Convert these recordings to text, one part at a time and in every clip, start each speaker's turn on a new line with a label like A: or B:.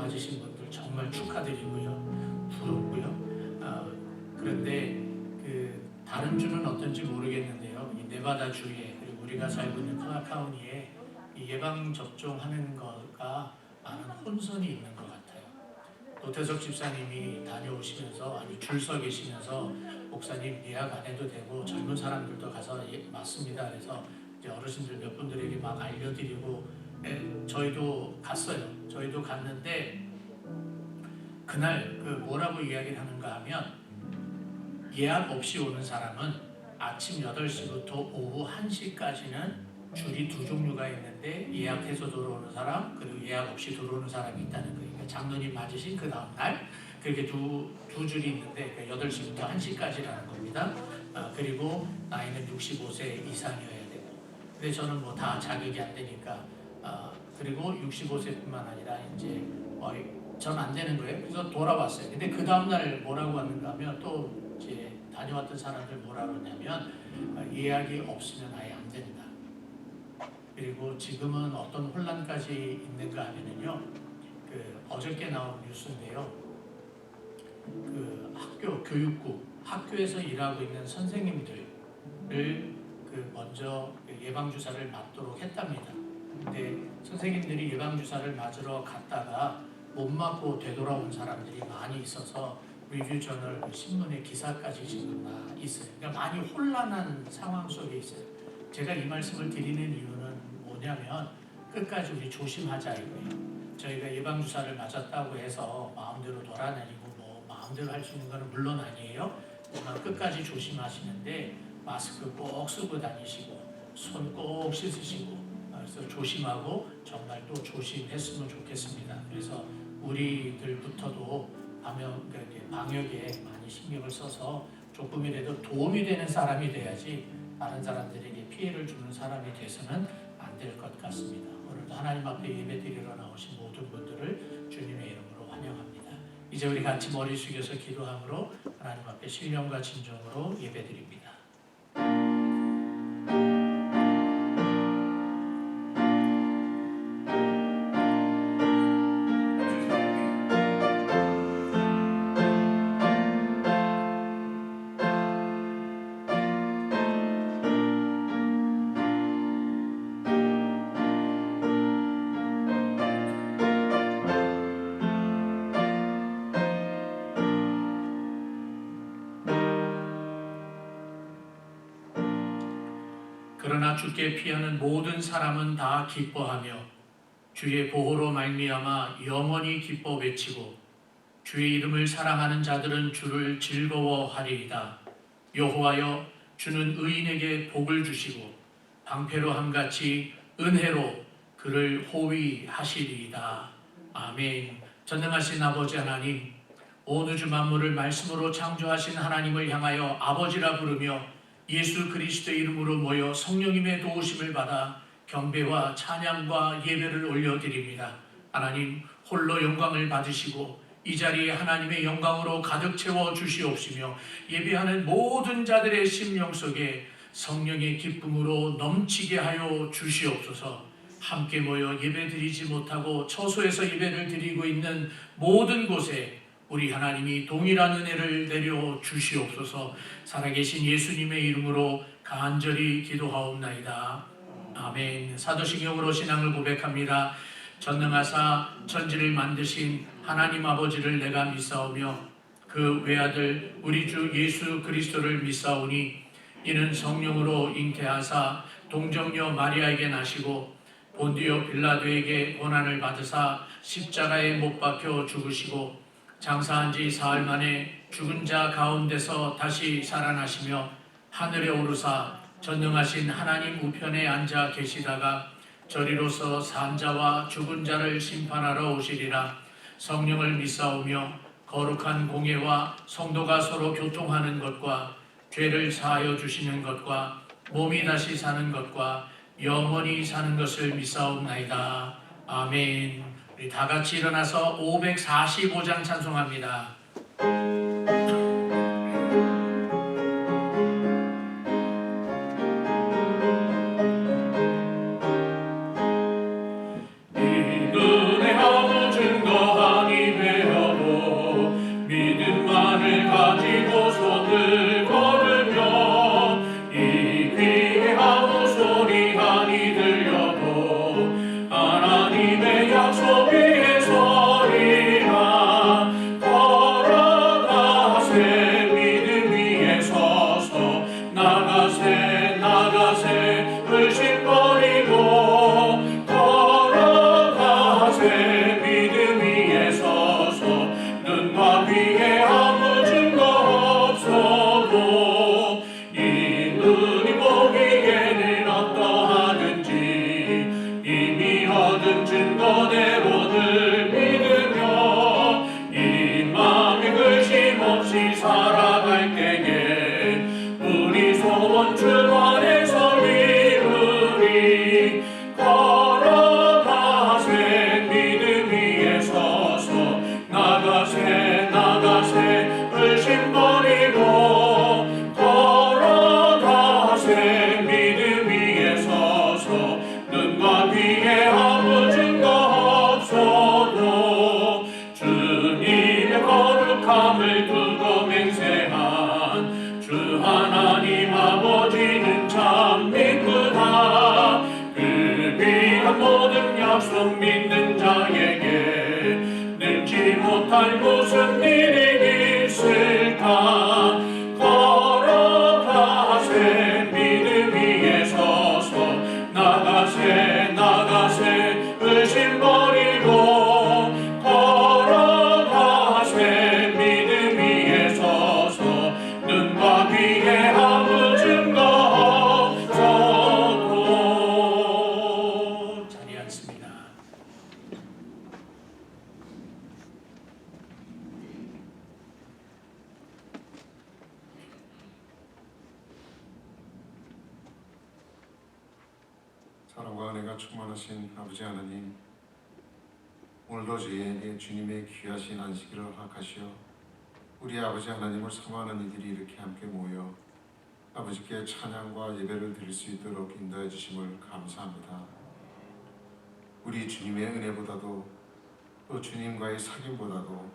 A: 맞으신 분들 정말 축하드리고요. 부럽고요. 그런데 다른 주는 어떤지 모르겠는데요. 이 네바다 주에 그리고 우리가 살고 있는 클라카우니에 이 예방 접종하는 거가 많은 혼선이 있는 것 같아요. 노태석 집사님이 다녀오시면서 아니 줄 서 계시면서 목사님 예약 안 해도 되고 젊은 사람들도 가서 맞습니다. 그래서 이제 어르신들 몇 분들에게 막 알려드리고 저희도 갔어요. 저희도 갔는데 그날 뭐라고 이야기를 하는가 하면 예약 없이 오는 사람은 아침 8시부터 오후 1시까지는 줄이 두 종류가 있는데 예약해서 들어오는 사람 그리고 예약 없이 들어오는 사람이 있다는 거예요. 그러니까 장로님 맞으신 그 다음날 그렇게 두 줄이 있는데 8시부터 1시까지라는 겁니다. 그리고 나이는 65세 이상이어야 되고 근데 저는 뭐 다 자격이 안 되니까 그리고 65세뿐만 아니라 이제 전 안 되는 거예요. 그래서 돌아왔어요. 근데 그 다음날 뭐라고 하는가 하면 또 이제 다녀왔던 사람들 뭐라 그러냐면 예약이 없으면 아예 안 된다. 그리고 지금은 어떤 혼란까지 있는가 하면은요. 어저께 나온 뉴스인데요. 학교 교육국 학교에서 일하고 있는 선생님들을 먼저 예방 주사를 맞도록 했답니다. 근데 선생님들이 예방 주사를 맞으러 갔다가 못 맞고 되돌아온 사람들이 많이 있어서 리뷰 저널 신문에 기사까지 지금 나 있어요. 그러니까 많이 혼란한 상황 속에 있어요. 제가 이 말씀을 드리는 이유는 뭐냐면 끝까지 우리 조심하자 이거예요. 저희가 예방 주사를 맞았다고 해서 마음대로 돌아다니고 뭐 마음대로 할 수 있는 건 물론 아니에요. 하지만 끝까지 조심하시는데 마스크 꼭 쓰고 다니시고 손 꼭 씻으시고 그래서 조심하고 정말 또 조심했으면 좋겠습니다. 그래서 우리들부터도 방역에 많이 신경을 써서 조금이라도 도움이 되는 사람이 돼야지 다른 사람들에게 피해를 주는 사람이 돼서는 안 될 것 같습니다. 오늘도 하나님 앞에 예배드리러 나오신 모든 분들을 주님의 이름으로 환영합니다. 이제 우리 같이 머리 숙여서 기도함으로 하나님 앞에 신령과 진정으로 예배드립니다. 그러나 주께 피하는 모든 사람은 다 기뻐하며 주의 보호로 말미암아 영원히 기뻐 외치고 주의 이름을 사랑하는 자들은 주를 즐거워하리이다. 여호와여 주는 의인에게 복을 주시고 방패로 함같이 은혜로 그를 호위하시리이다. 아멘. 전능하신 아버지 하나님, 온 우주 만물을 말씀으로 창조하신 하나님을 향하여 아버지라 부르며 예수 그리스도의 이름으로 모여 성령님의 도우심을 받아 경배와 찬양과 예배를 올려드립니다. 하나님 홀로 영광을 받으시고 이 자리에 하나님의 영광으로 가득 채워 주시옵시며 예배하는 모든 자들의 심령 속에 성령의 기쁨으로 넘치게 하여 주시옵소서. 함께 모여 예배드리지 못하고 처소에서 예배를 드리고 있는 모든 곳에 우리 하나님이 동일한 은혜를 내려 주시옵소서. 살아계신 예수님의 이름으로 간절히 기도하옵나이다. 아멘. 사도신경으로 신앙을 고백합니다. 전능하사 천지를 만드신 하나님 아버지를 내가 믿사오며 그 외아들 우리 주 예수 그리스도를 믿사오니 이는 성령으로 잉태하사 동정녀 마리아에게 나시고 본디오 빌라도에게 고난을 받으사 십자가에 못 박혀 죽으시고 장사한 지 사흘 만에 죽은 자 가운데서 다시 살아나시며 하늘에 오르사 전능하신 하나님 우편에 앉아 계시다가 저리로서 산 자와 죽은 자를 심판하러 오시리라. 성령을 믿사오며 거룩한 공예와 성도가 서로 교통하는 것과 죄를 사하여 주시는 것과 몸이 다시 사는 것과 영원히 사는 것을 믿사옵나이다. 아멘. 우리 다 같이 일어나서 545장 찬송합니다.
B: 인근에 하고 증거한
A: 가지고 손을 걸으며 이 귀에 아무 소리 아니 들려도 하나님의 약속 위에 서리라. 걸어가세 믿음 위에 서서 나가세 나가세 의심 버리고 걸어가세 믿음 위에 서서 눈과 귀에 아무 증거 없어도 이 눈이 보기에는 어떠하든지 이미 얻은 증거대로 늘 믿으며 이 맘에 의심 없이 살아갈 때에 우리 소원 주 안에서 이루리. 걸어가세 믿음 위에 서서 나가세 나가세 의심 버리고 걸어가세 믿음 위에 서서 눈과 귀에 아무 증거 없어도 주님의 거룩함을 두고 맹세한 주 하나님 아버지는 참 믿구나. 그 귀한 모든 약속 믿는 자에게 능지 못할 무슨 일이 있을까. 걸어가세 믿음 위에 서서 나가세 나가세 의심 버리고 걸어가세 믿음 위에 서서 눈과 귀에 아무 증거 없어도. 자리에 앉습니다.
B: 사랑과 은혜가 충만하신 아버지 하나님, 오늘도 저희에게 주님의 귀하신 안식일을 허락하시어 우리 아버지 하나님을 사모하는 이들이 이렇게 함께 모여 아버지께 찬양과 예배를 드릴 수 있도록 인도해 주심을 감사합니다. 우리 주님의 은혜보다도 또 주님과의 사귐보다도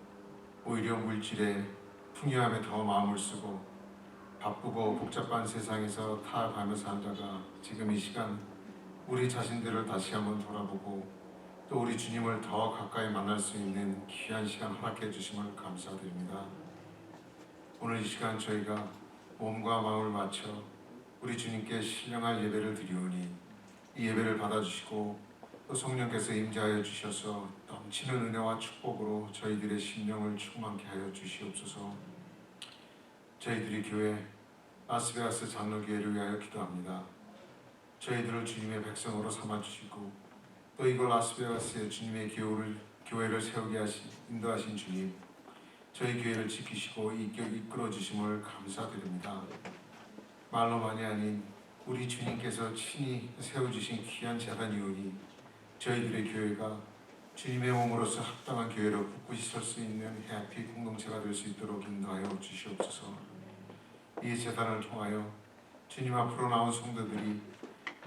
B: 오히려 물질의 풍요함에 더 마음을 쓰고 바쁘고 복잡한 세상에서 타락하며 산 자가 지금 이 시간 우리 자신들을 다시 한번 돌아보고 또 우리 주님을 더 가까이 만날 수 있는 귀한 시간 허락해 주심을 감사드립니다. 오늘 이 시간 저희가 몸과 마음을 맞춰 우리 주님께 신령한 예배를 드리오니 이 예배를 받아주시고 또 성령께서 임재하여 주셔서 넘치는 은혜와 축복으로 저희들의 심령을 충만케 하여 주시옵소서. 저희들이 교회 라스베가스 장로교회를 위하여 기도합니다. 저희들을 주님의 백성으로 삼아주시고 또 이곳 라스베가스에 주님의 교회를 세우게 인도하신 주님, 저희 교회를 지키시고 이끌어 주심을 감사드립니다. 말로만이 아닌 우리 주님께서 친히 세워주신 귀한 재단이오니 저희들의 교회가 주님의 몸으로서 합당한 교회로 굳건히 설 수 있는 해피 공동체가 될 수 있도록 인도하여 주시옵소서. 이 재단을 통하여 주님 앞으로 나온 성도들이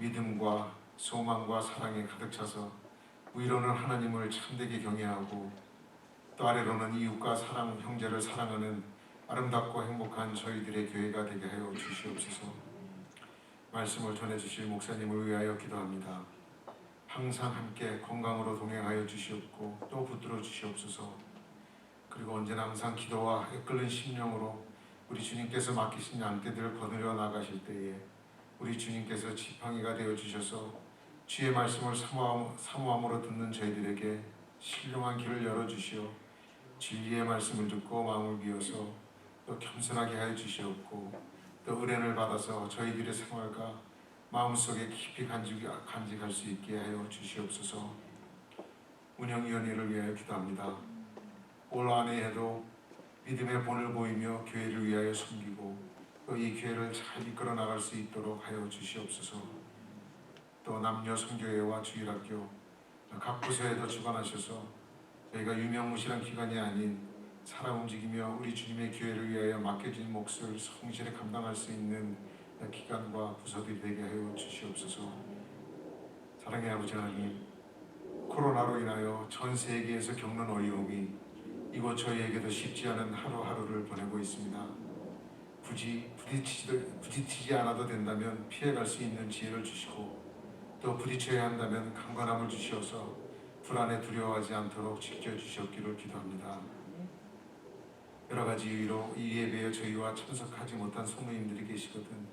B: 믿음과 소망과 사랑에 가득 차서 위로는 하나님을 참되게 경외하고 또 아래로는 이웃과 형제를 사랑하는 아름답고 행복한 저희들의 교회가 되게 하여 주시옵소서. 말씀을 전해주실 목사님을 위하여 기도합니다. 항상 함께 건강으로 동행하여 주시옵고 또 붙들어 주시옵소서. 그리고 언제나 항상 기도와 애끓는 심령으로 우리 주님께서 맡기신 양떼들을 거느려 나가실 때에 우리 주님께서 지팡이가 되어 주셔서 주의 말씀을 사모함으로 듣는 저희들에게 신령한 길을 열어주시어 진리의 말씀을 듣고 마음을 비워서 또 겸손하게 하여 주시옵고 또 은혜를 받아서 저희들의 생활과 마음속에 깊이 간직할 수 있게 하여 주시옵소서. 운영위원회를 위하여 기도합니다. 올 한 해에도 믿음의 본을 보이며 교회를 위하여 섬기고 또 이 교회를 잘 이끌어 나갈 수 있도록 하여 주시옵소서. 또 남녀 선교회와 주일학교 각 부서에도 주관하셔서 저희가 유명무실한 기관이 아닌 살아 움직이며 우리 주님의 교회를 위하여 맡겨진 몫을 성실히 감당할 수 있는 기관과 부서들이 되게 하여 주시옵소서. 사랑의 아버지 하나님, 코로나로 인하여 전 세계에서 겪는 어려움이 이곳 저희에게도 쉽지 않은 하루하루를 보내고 있습니다. 굳이 부딪히지 않아도 된다면 피해갈 수 있는 지혜를 주시고 또 부딪혀야 한다면 강건함을 주시어서 불안에 두려워하지 않도록 지켜주셨기를 기도합니다. 여러 가지 이유로 이 예배에 저희와 참석하지 못한 성도님들이 계시거든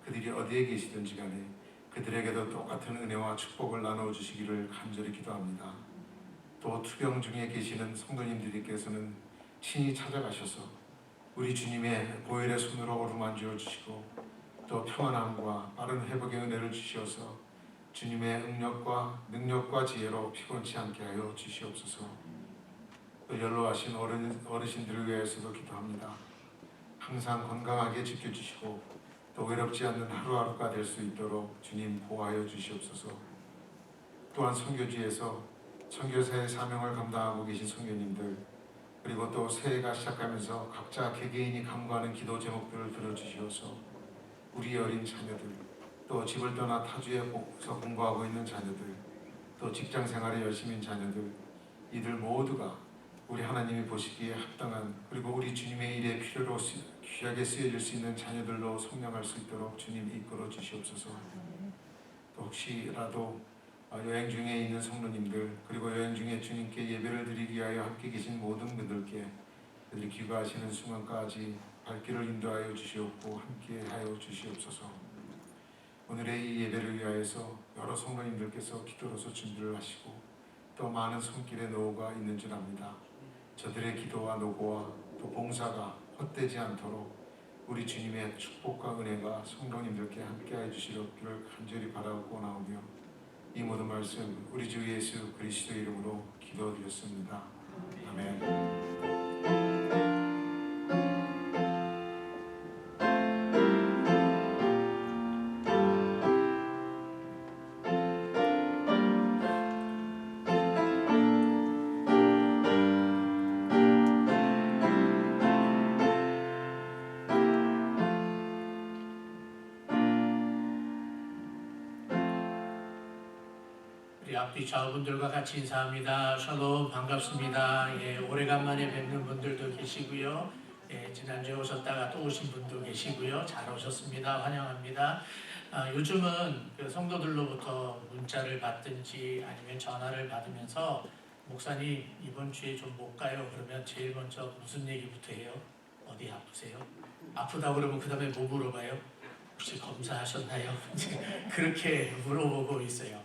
B: 그들이 어디에 계시든지 간에 그들에게도 똑같은 은혜와 축복을 나눠주시기를 간절히 기도합니다. 또 투병 중에 계시는 성도님들께서는 친히 찾아가셔서 우리 주님의 보혈의 손으로 어루만져 주시고 또 평안함과 빠른 회복의 은혜를 주시어서 주님의 능력과 지혜로 피곤치 않게 하여 주시옵소서. 또 연로하신 어르신들을 위해서도 기도합니다. 항상 건강하게 지켜주시고 또 외롭지 않는 하루하루가 될 수 있도록 주님 보호하여 주시옵소서. 또한 선교지에서 선교사의 사명을 감당하고 계신 선교님들 그리고 또 새해가 시작하면서 각자 개개인이 간구하는 기도 제목들을 들어주시어서 우리 어린 자녀들 또 집을 떠나 타주에서 공부하고 있는 자녀들 또 직장생활에 열심인 자녀들 이들 모두가 우리 하나님이 보시기에 합당한 그리고 우리 주님의 일에 필요로 귀하게 쓰여질 수 있는 자녀들로 성장할 수 있도록 주님 이끌어 주시옵소서. 또 혹시라도 여행 중에 있는 성도님들 그리고 여행 중에 주님께 예배를 드리기 위하여 함께 계신 모든 분들께 그들이 귀가하시는 순간까지 발길을 인도하여 주시옵고 함께하여 주시옵소서. 오늘의 이 예배를 위하여서 여러 성도님들께서 기도로서 준비를 하시고 또 많은 손길의 노고가 있는 줄 압니다. 저들의 기도와 노고와 또 봉사가 헛되지 않도록 우리 주님의 축복과 은혜가 성도님들께 함께하여 주시기를 간절히 바라고 나오며 이 모든 말씀 우리 주 예수 그리스도 이름으로 기도드렸습니다. 아멘.
A: 우리 앞뒤 좌우분들과 같이 인사합니다. 샬롬 반갑습니다. 예, 오래간만에 뵙는 분들도 계시고요. 예, 지난주에 오셨다가 또 오신 분도 계시고요. 잘 오셨습니다. 환영합니다. 요즘은 그 성도들로부터 문자를 받든지 아니면 전화를 받으면서 목사님 이번 주에 좀 못 가요. 그러면 제일 먼저 무슨 얘기부터 해요? 어디 아프세요? 아프다 그러면 그 다음에 뭐 물어봐요? 혹시 검사하셨나요? 그렇게 물어보고 있어요.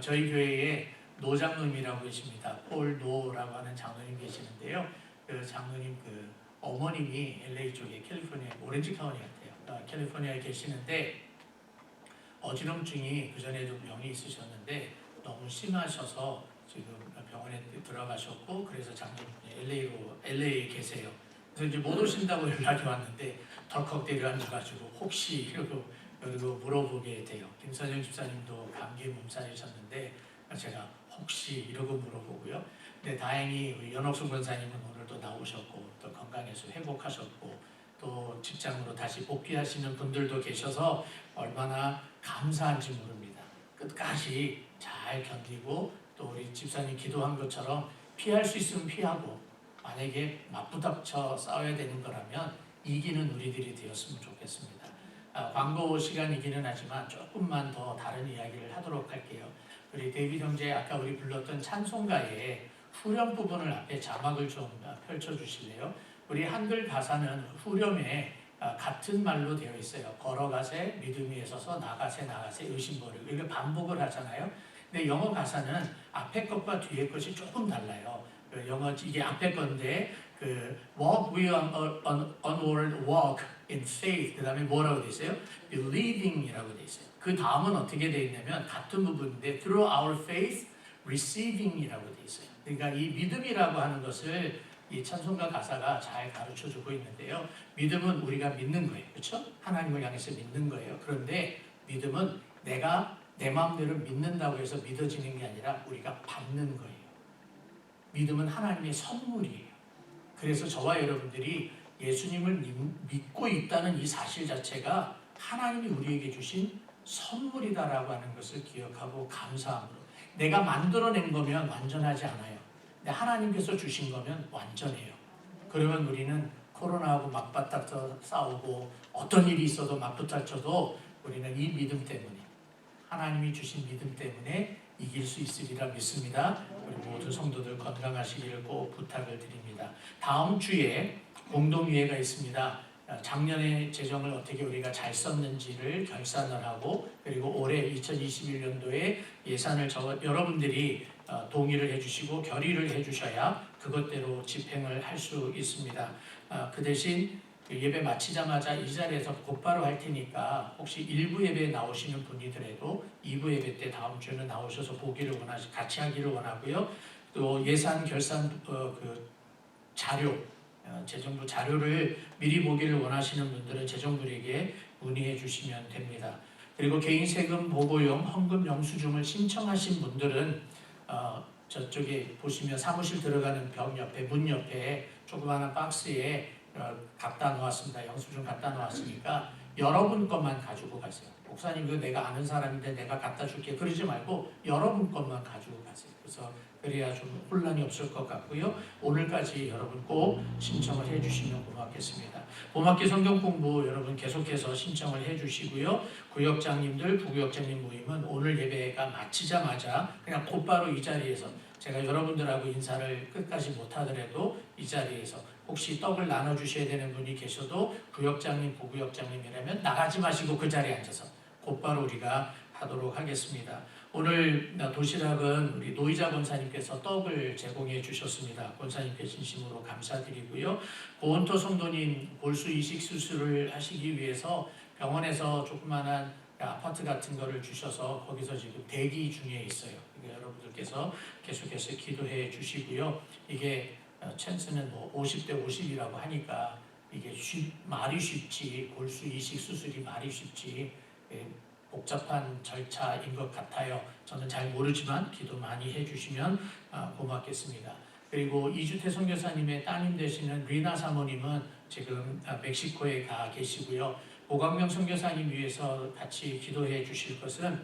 A: 저희 교회에 노 장로님이라고 계십니다. 폴 노라고 하는 장로님 계시는데요. 그 장로님 그 어머님이 LA 쪽에 캘리포니아 오렌지 카운티 같아요. 캘리포니아에 계시는데 어지럼증이 그 전에도 병이 있으셨는데 너무 심하셔서 지금 병원에 들어가셨고 그래서 장로님 LA에 계세요. 그래서 이제 못 오신다고 연락이 왔는데 덜컥 데려앉아가지고 혹시 이러고 물어보게 돼요. 김선영 집사님도 감기에 몸살이셨는데 제가 혹시 이러고 물어보고요. 근데 다행히 우리 연옥순 권사님은 오늘도 나오셨고 또 건강해서 회복하셨고 또 직장으로 다시 복귀하시는 분들도 계셔서 얼마나 감사한지 모릅니다. 끝까지 잘 견디고 또 우리 집사님 기도한 것처럼 피할 수 있으면 피하고 만약에 맞부닥쳐 싸워야 되는 거라면 이기는 우리들이 되었으면 좋겠습니다. 광고 시간이기는 하지만 조금만 더 다른 이야기를 하도록 할게요. 우리 데이비드 형제 아까 우리 불렀던 찬송가의 후렴 부분을 앞에 자막을 좀 펼쳐주실래요? 우리 한글 가사는 후렴에 같은 말로 되어 있어요. 걸어가세 믿음이 있어서 나가세 의심 버리고 이렇게 반복을 하잖아요. 근데 영어 가사는 앞에 것과 뒤에 것이 조금 달라요. 영어 이게 앞에 건데 그 walk we onward walk in faith 그 다음에 뭐라고 돼 있어요? believing이라고 돼 있어요. 그 다음은 어떻게 돼 있냐면 같은 부분인데 through our faith receiving이라고 돼 있어요. 그러니까 이 믿음이라고 하는 것을 이 찬송가 가사가 잘 가르쳐주고 있는데요. 믿음은 우리가 믿는 거예요. 그렇죠? 하나님을 향해서 믿는 거예요. 그런데 믿음은 내가 내 마음대로 믿는다고 해서 믿어지는 게 아니라 우리가 받는 거예요. 믿음은 하나님의 선물이에요. 그래서 저와 여러분들이 예수님을 믿고 있다는 이 사실 자체가 하나님이 우리에게 주신 선물이다라고 하는 것을 기억하고 감사함으로 내가 만들어낸 거면 완전하지 않아요. 근데 하나님께서 주신 거면 완전해요. 그러면 우리는 코로나하고 맞받아서 싸우고 어떤 일이 있어도 맞붙어쳐도 우리는 이 믿음 때문에, 하나님이 주신 믿음 때문에 이길 수 있으리라 믿습니다. 우리 모든 성도들 건강하시기를 꼭 부탁을 드립니다. 다음 주에 공동회의가 있습니다. 작년의 재정을 어떻게 우리가 잘 썼는지를 결산을 하고, 그리고 올해 2021년도에 예산을 여러분들이 동의를 해주시고 결의를 해주셔야 그것대로 집행을 할 수 있습니다. 그 대신 예배 마치자마자 이 자리에서 곧바로 할 테니까 혹시 1부 예배에 나오시는 분이더라도 2부 예배 때 다음 주에는 나오셔서 보기를 같이 하기를 원하고요. 또 예산 결산 그 자료, 재정부 자료를 미리 보기를 원하시는 분들은 재정부에게 문의해 주시면 됩니다. 그리고 개인 세금 보고용 헌금 영수증을 신청하신 분들은 저쪽에 보시면 사무실 들어가는 벽 옆에, 문 옆에 조그마한 박스에 갖다 놓았습니다. 영수증 갖다 놓았으니까 여러분 것만 가지고 가세요. 목사님, 이거 내가 아는 사람인데 내가 갖다 줄게, 그러지 말고 여러분 것만 가지고 가세요. 그래서 그래야 좀 혼란이 없을 것 같고요. 오늘까지 여러분 꼭 신청을 해주시면 고맙겠습니다. 봄학기 성경 공부 여러분 계속해서 신청을 해주시고요. 구역장님들, 부구역장님 모임은 오늘 예배가 마치자마자 그냥 곧바로 이 자리에서, 제가 여러분들하고 인사를 끝까지 못하더라도 이 자리에서 혹시 떡을 나눠주셔야 되는 분이 계셔도 구역장님, 부구역장님이라면 나가지 마시고 그 자리에 앉아서 곧바로 우리가 하도록 하겠습니다. 오늘 도시락은 우리 노이자 권사님께서 떡을 제공해 주셨습니다. 권사님께 진심으로 감사드리고요. 고원토 성도님 골수 이식 수술을 하시기 위해서 병원에서 조그만한 아파트 같은 거를 주셔서 거기서 지금 대기 중에 있어요. 그러니까 여러분들께서 계속해서 기도해 주시고요. 이게 찬스는 뭐 50대 50이라고 하니까 이게 말이 쉽지, 골수 이식 수술이 말이 쉽지 복잡한 절차인 것 같아요. 저는 잘 모르지만 기도 많이 해주시면 고맙겠습니다. 그리고 이주태 선교사님의 따님 되시는 리나 사모님은 지금 멕시코에 가 계시고요. 오광명 선교사님 위해서 같이 기도해 주실 것은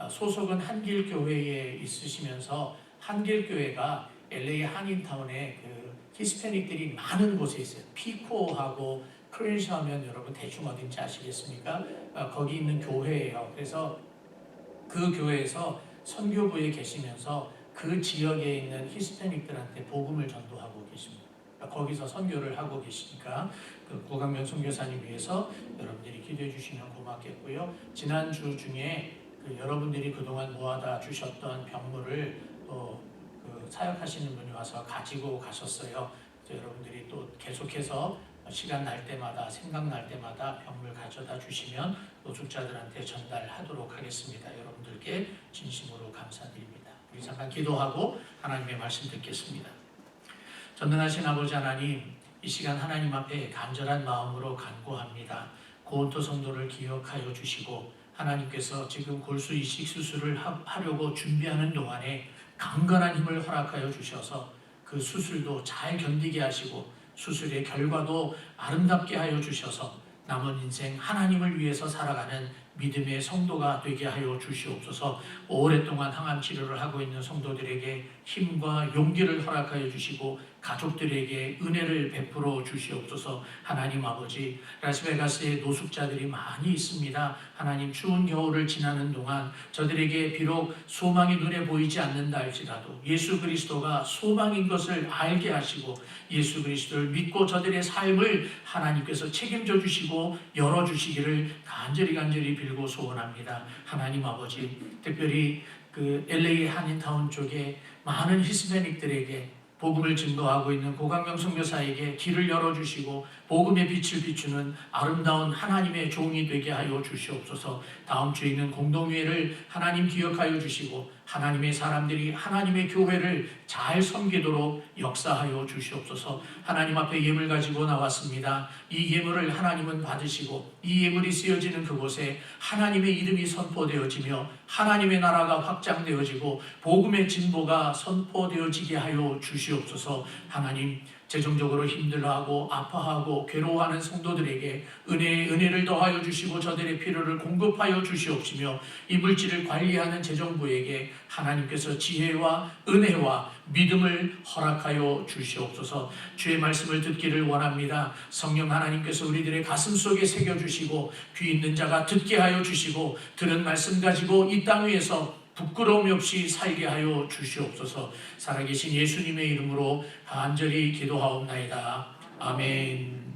A: 소속은 한길교회에 있으시면서 한길교회가 LA 한인타운에 그 히스패닉들이 많은 곳에 있어요. 피코하고 크랜시 하면 여러분 대충 어딘지 아시겠습니까? 거기 있는 교회예요. 그래서 그 교회에서 선교부에 계시면서 그 지역에 있는 히스패닉들한테 복음을 전도하고 계십니다. 거기서 선교를 하고 계시니까 그 구강명 선교사님 위해서 여러분들이 기도해 주시면 고맙겠고요. 지난주 중에 그 여러분들이 그동안 모아다 주셨던 병물을 그 사역하시는 분이 와서 가지고 가셨어요. 여러분들이 또 계속해서 시간 날 때마다, 생각날 때마다 병물 가져다 주시면 노숙자들한테 전달하도록 하겠습니다. 여러분들께 진심으로 감사드립니다. 우리 잠깐 기도하고 하나님의 말씀 듣겠습니다. 전능하신 아버지 하나님, 이 시간 하나님 앞에 간절한 마음으로 간구합니다. 고온토 성도를 기억하여 주시고, 하나님께서 지금 골수 이식 수술을 하려고 준비하는 동안에 강건한 힘을 허락하여 주셔서 그 수술도 잘 견디게 하시고 수술의 결과도 아름답게 하여 주셔서 남은 인생 하나님을 위해서 살아가는 믿음의 성도가 되게 하여 주시옵소서. 오랫동안 항암 치료를 하고 있는 성도들에게 힘과 용기를 허락하여 주시고 가족들에게 은혜를 베풀어 주시옵소서. 하나님 아버지, 라스베가스에 노숙자들이 많이 있습니다. 하나님, 추운 겨울을 지나는 동안 저들에게 비록 소망이 눈에 보이지 않는다 할지라도 예수 그리스도가 소망인 것을 알게 하시고 예수 그리스도를 믿고 저들의 삶을 하나님께서 책임져 주시고 열어주시기를 간절히 빌고 소원합니다. 하나님 아버지, 특별히 그 LA 한인타운 쪽에 많은 히스패닉들에게 복음을 증거하고 있는 고강명 선교사에게 길을 열어주시고 복음의 빛을 비추는 아름다운 하나님의 종이 되게 하여 주시옵소서. 다음 주에 있는 공동회를 하나님 기억하여 주시고 하나님의 사람들이 하나님의 교회를 잘 섬기도록 역사하여 주시옵소서. 하나님 앞에 예물 가지고 나왔습니다. 이 예물을 하나님은 받으시고 이 예물이 쓰여지는 그곳에 하나님의 이름이 선포되어지며 하나님의 나라가 확장되어지고 복음의 진보가 선포되어지게 하여 주시옵소서. 하나님, 재정적으로 힘들어하고 아파하고 괴로워하는 성도들에게 은혜의 은혜를 더하여 주시고 저들의 필요를 공급하여 주시옵시며 이 물질을 관리하는 재정부에게 하나님께서 지혜와 은혜와 믿음을 허락하여 주시옵소서. 주의 말씀을 듣기를 원합니다. 성령 하나님께서 우리들의 가슴 속에 새겨주시고 귀 있는 자가 듣게 하여 주시고 들은 말씀 가지고 이 땅 위에서 부끄러움 없이 살게 하여 주시옵소서. 살아계신 예수님의 이름으로 간절히 기도하옵나이다. 아멘.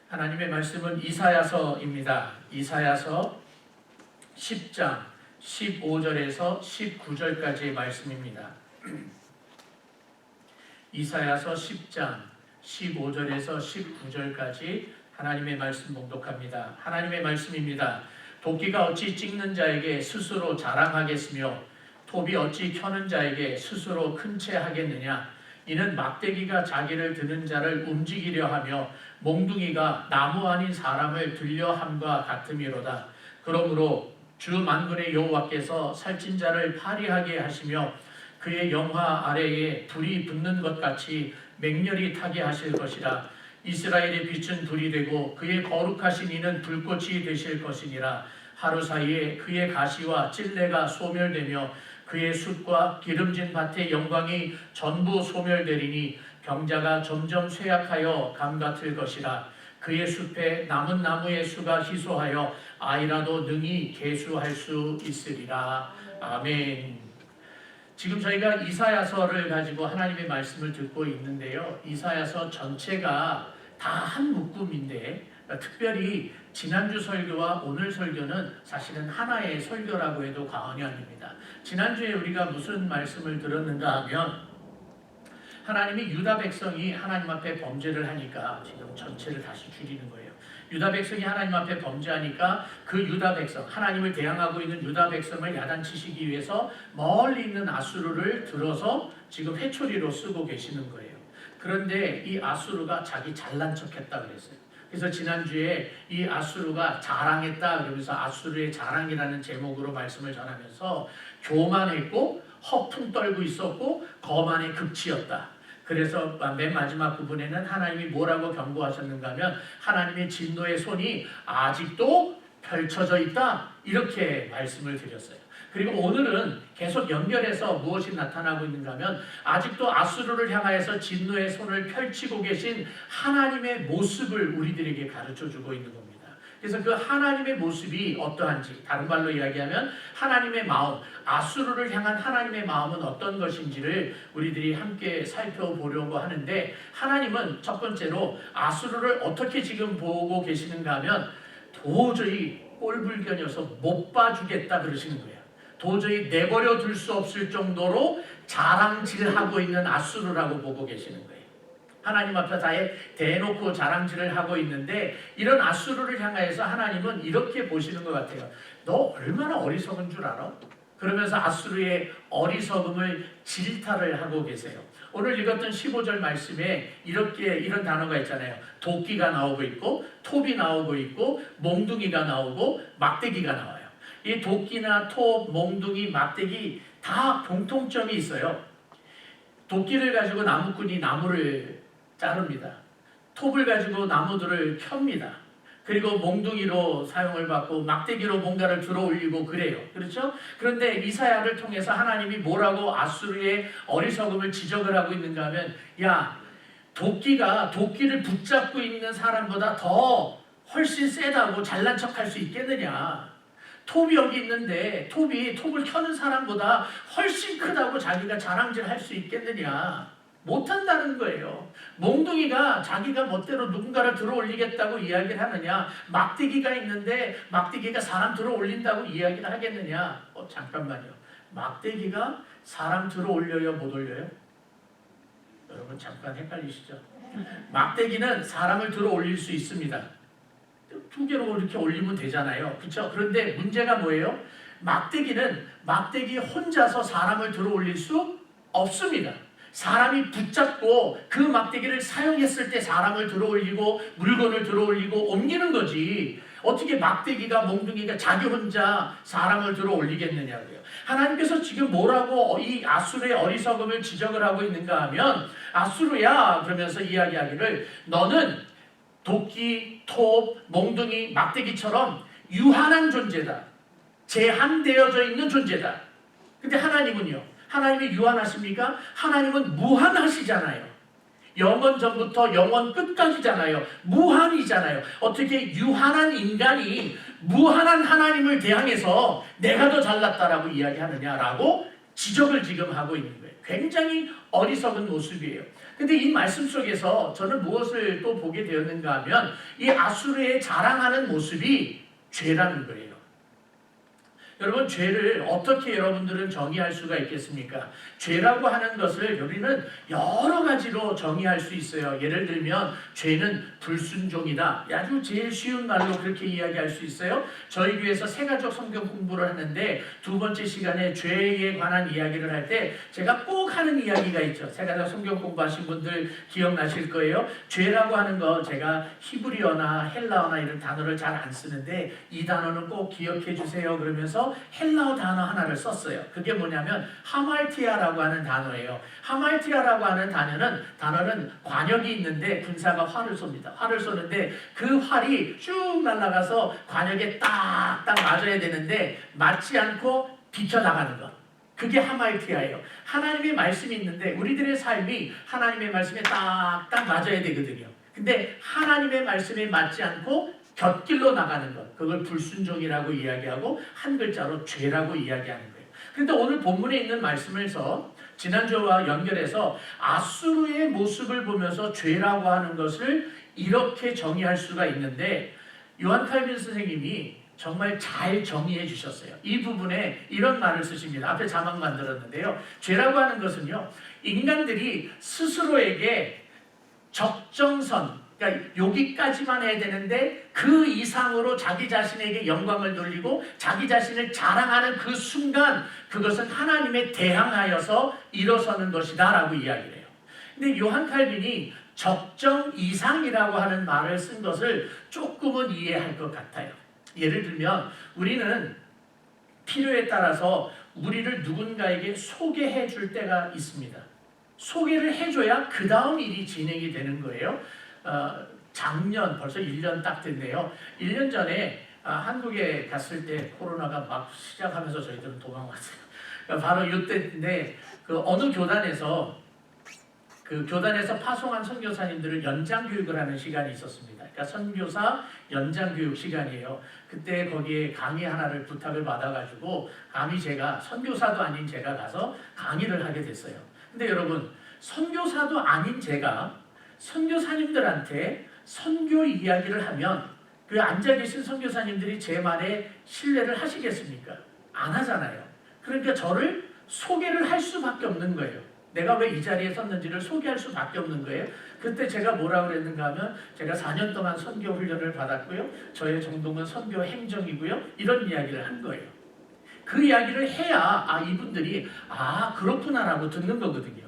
A: 하나님의 말씀은 이사야서입니다. 이사야서 10장 15절에서 19절까지의 말씀입니다. 이사야서 10장 15절에서 19절까지 하나님의 말씀 봉독합니다. 하나님의 말씀입니다. 도끼가 어찌 찍는 자에게 스스로 자랑하겠으며 톱이 어찌 켜는 자에게 스스로 큰 채 하겠느냐. 이는 막대기가 자기를 드는 자를 움직이려 하며 몽둥이가 나무 아닌 사람을 들려 함과 같음이로다. 그러므로 주 만군의 여호와께서 살찐 자를 파리하게 하시며 그의 영화 아래에 불이 붙는 것 같이 맹렬히 타게 하실 것이라. 이스라엘의 빛은 불이 되고 그의 거룩하신 이는 불꽃이 되실 것이니라. 하루 사이에 그의 가시와 찔레가 소멸되며 그의 숲과 기름진 밭의 영광이 전부 소멸되리니 병자가 점점 쇠약하여 감 같을 것이라. 그의 숲에 남은 나무의 수가 희소하여 아이라도 능히 계수할 수 있으리라. 아멘. 지금 저희가 이사야서를 가지고 하나님의 말씀을 듣고 있는데요. 이사야서 전체가 다 한 묶음인데 특별히 지난주 설교와 오늘 설교는 사실은 하나의 설교라고 해도 과언이 아닙니다. 지난주에 우리가 무슨 말씀을 들었는가 하면 하나님이 유다 백성이 하나님 앞에 범죄를 하니까 지금 전체를 다시 줄이는 거예요. 유다 백성이 하나님 앞에 범죄하니까 그 유다 백성, 하나님을 대항하고 있는 유다 백성을 야단치시기 위해서 멀리 있는 아수르를 들어서 지금 회초리로 쓰고 계시는 거예요. 그런데 이 아수르가 자기 잘난 척했다 그랬어요. 그래서 지난주에 이 아수르가 자랑했다 그러면서 아수르의 자랑이라는 제목으로 말씀을 전하면서 교만했고 허풍 떨고 있었고 거만의 극치였다. 그래서 맨 마지막 부분에는 하나님이 뭐라고 경고하셨는가 하면 하나님의 진노의 손이 아직도 펼쳐져 있다 이렇게 말씀을 드렸어요. 그리고 오늘은 계속 연결해서 무엇이 나타나고 있는가 하면 아직도 아수르를 향하여서 진노의 손을 펼치고 계신 하나님의 모습을 우리들에게 가르쳐주고 있는 겁니다. 그래서 그 하나님의 모습이 어떠한지, 다른 말로 이야기하면 하나님의 마음, 아수르를 향한 하나님의 마음은 어떤 것인지를 우리들이 함께 살펴보려고 하는데, 하나님은 첫 번째로 아수르를 어떻게 지금 보고 계시는가 하면 도저히 꼴불견이어서 못 봐주겠다 그러시는 거예요. 도저히 내버려 둘 수 없을 정도로 자랑질하고 있는 아수르라고 보고 계시는 거예요. 하나님 앞에 아예 대놓고 자랑질을 하고 있는데 이런 아수르를 향하여서 하나님은 이렇게 보시는 것 같아요. 너 얼마나 어리석은 줄 알아? 그러면서 아수르의 어리석음을 질타를 하고 계세요. 오늘 읽었던 15절 말씀에 이런 단어가 있잖아요. 도끼가 나오고 있고 톱이 나오고 있고 몽둥이가 나오고 막대기가 나와요. 이 도끼나 톱, 몽둥이, 막대기 다 공통점이 있어요. 도끼를 가지고 나무꾼이 나무를 자릅니다. 톱을 가지고 나무들을 켭니다. 그리고 몽둥이로 사용을 받고 막대기로 뭔가를 들어 올리고 그래요. 그렇죠? 그런데 이사야를 통해서 하나님이 뭐라고 아수르의 어리석음을 지적을 하고 있는가 하면, 야, 도끼를 붙잡고 있는 사람보다 더 훨씬 세다고 잘난 척할 수 있겠느냐. 톱이 여기 있는데 톱을 켜는 사람보다 훨씬 크다고 자기가 자랑질 할 수 있겠느냐. 못한다는 거예요. 몽둥이가 자기가 멋대로 누군가를 들어 올리겠다고 이야기를 하느냐. 막대기가 있는데 막대기가 사람 들어 올린다고 이야기를 하겠느냐. 잠깐만요. 막대기가 사람 들어 올려요, 못 올려요? 여러분 잠깐 헷갈리시죠? 막대기는 사람을 들어 올릴 수 있습니다. 두 개로 이렇게 올리면 되잖아요. 그렇죠? 그런데 문제가 뭐예요? 막대기 혼자서 사람을 들어 올릴 수 없습니다. 사람이 붙잡고 그 막대기를 사용했을 때 사람을 들어올리고 물건을 들어올리고 옮기는 거지. 어떻게 막대기가 몽둥이가 자기 혼자 사람을 들어올리겠느냐고요. 하나님께서 지금 뭐라고 이 아수르의 어리석음을 지적을 하고 있는가 하면, 아수르야 그러면서 이야기하기를 너는 도끼, 톱, 몽둥이, 막대기처럼 유한한 존재다. 제한되어져 있는 존재다. 근데 하나님은요? 하나님이 유한하십니까? 하나님은 무한하시잖아요. 영원 전부터 영원 끝까지잖아요. 무한이잖아요. 어떻게 유한한 인간이 무한한 하나님을 대항해서 내가 더 잘났다라고 이야기하느냐라고 지적을 지금 하고 있는 거예요. 굉장히 어리석은 모습이에요. 근데 이 말씀 속에서 저는 무엇을 또 보게 되었는가 하면 이 아수르의 자랑하는 모습이 죄라는 거예요. 여러분, 죄를 어떻게 여러분들은 정의할 수가 있겠습니까? 죄라고 하는 것을 우리는 여러 가지로 정의할 수 있어요. 예를 들면 죄는 불순종이다. 아주 제일 쉬운 말로 그렇게 이야기할 수 있어요. 저희 교회에서 새가족 성경 공부를 하는데 두 번째 시간에 죄에 관한 이야기를 할 때 제가 꼭 하는 이야기가 있죠. 새가족 성경 공부하신 분들 기억나실 거예요. 죄라고 하는 거 제가 히브리어나 헬라어나 이런 단어를 잘 안 쓰는데 이 단어는 꼭 기억해 주세요 그러면서 헬라어 단어 하나를 썼어요. 그게 뭐냐면 하말티아라고 하는 단어예요. 하말티아라고 하는 단어는 관역이 있는데 군사가 활을 쏩니다. 활을 쏘는데 그 활이 쭉 날아가서 관역에 딱딱 맞아야 되는데 맞지 않고 비켜나가는 것. 그게 하말티아예요. 하나님의 말씀이 있는데 우리들의 삶이 하나님의 말씀에 딱딱 맞아야 되거든요. 근데 하나님의 말씀에 맞지 않고 곁길로 나가는 것, 그걸 불순종이라고 이야기하고 한 글자로 죄라고 이야기하는 거예요. 그런데 오늘 본문에 있는 말씀에서 지난주와 연결해서 아수르의 모습을 보면서 죄라고 하는 것을 이렇게 정의할 수가 있는데 요한 칼빈 선생님이 정말 잘 정의해 주셨어요. 이 부분에 이런 말을 쓰십니다. 앞에 자막 만들었는데요. 죄라고 하는 것은요, 인간들이 스스로에게 적정선, 그러니까 여기까지만 해야 되는데 그 이상으로 자기 자신에게 영광을 돌리고 자기 자신을 자랑하는 그 순간, 그것은 하나님에 대항하여서 일어서는 것이다 라고 이야기를 해요. 근데 요한 칼빈이 적정 이상이라고 하는 말을 쓴 것을 조금은 이해할 것 같아요. 예를 들면 우리는 필요에 따라서 우리를 누군가에게 소개해 줄 때가 있습니다. 소개를 해줘야 그 다음 일이 진행이 되는 거예요. 작년 벌써 1년 딱 됐네요. 1년 전에 한국에 갔을 때 코로나가 막 시작하면서 저희들은 도망왔어요. 바로 이때인데 그 어느 교단에서 파송한 선교사님들을 연장 교육을 하는 시간이 있었습니다. 그러니까 선교사 연장 교육 시간이에요. 그때 거기에 강의 하나를 부탁을 받아가지고 감히 제가 선교사도 아닌 제가 가서 강의를 하게 됐어요. 근데 여러분, 선교사도 아닌 제가 선교사님들한테 선교 이야기를 하면 그 앉아 계신 선교사님들이 제 말에 신뢰를 하시겠습니까? 안 하잖아요. 그러니까 저를 소개를 할 수밖에 없는 거예요. 내가 왜 이 자리에 섰는지를 소개할 수밖에 없는 거예요. 그때 제가 뭐라고 그랬는가 하면 제가 4년 동안 선교 훈련을 받았고요. 저의 전공은 선교 행정이고요. 이런 이야기를 한 거예요. 그 이야기를 해야 이분들이 그렇구나라고 듣는 거거든요.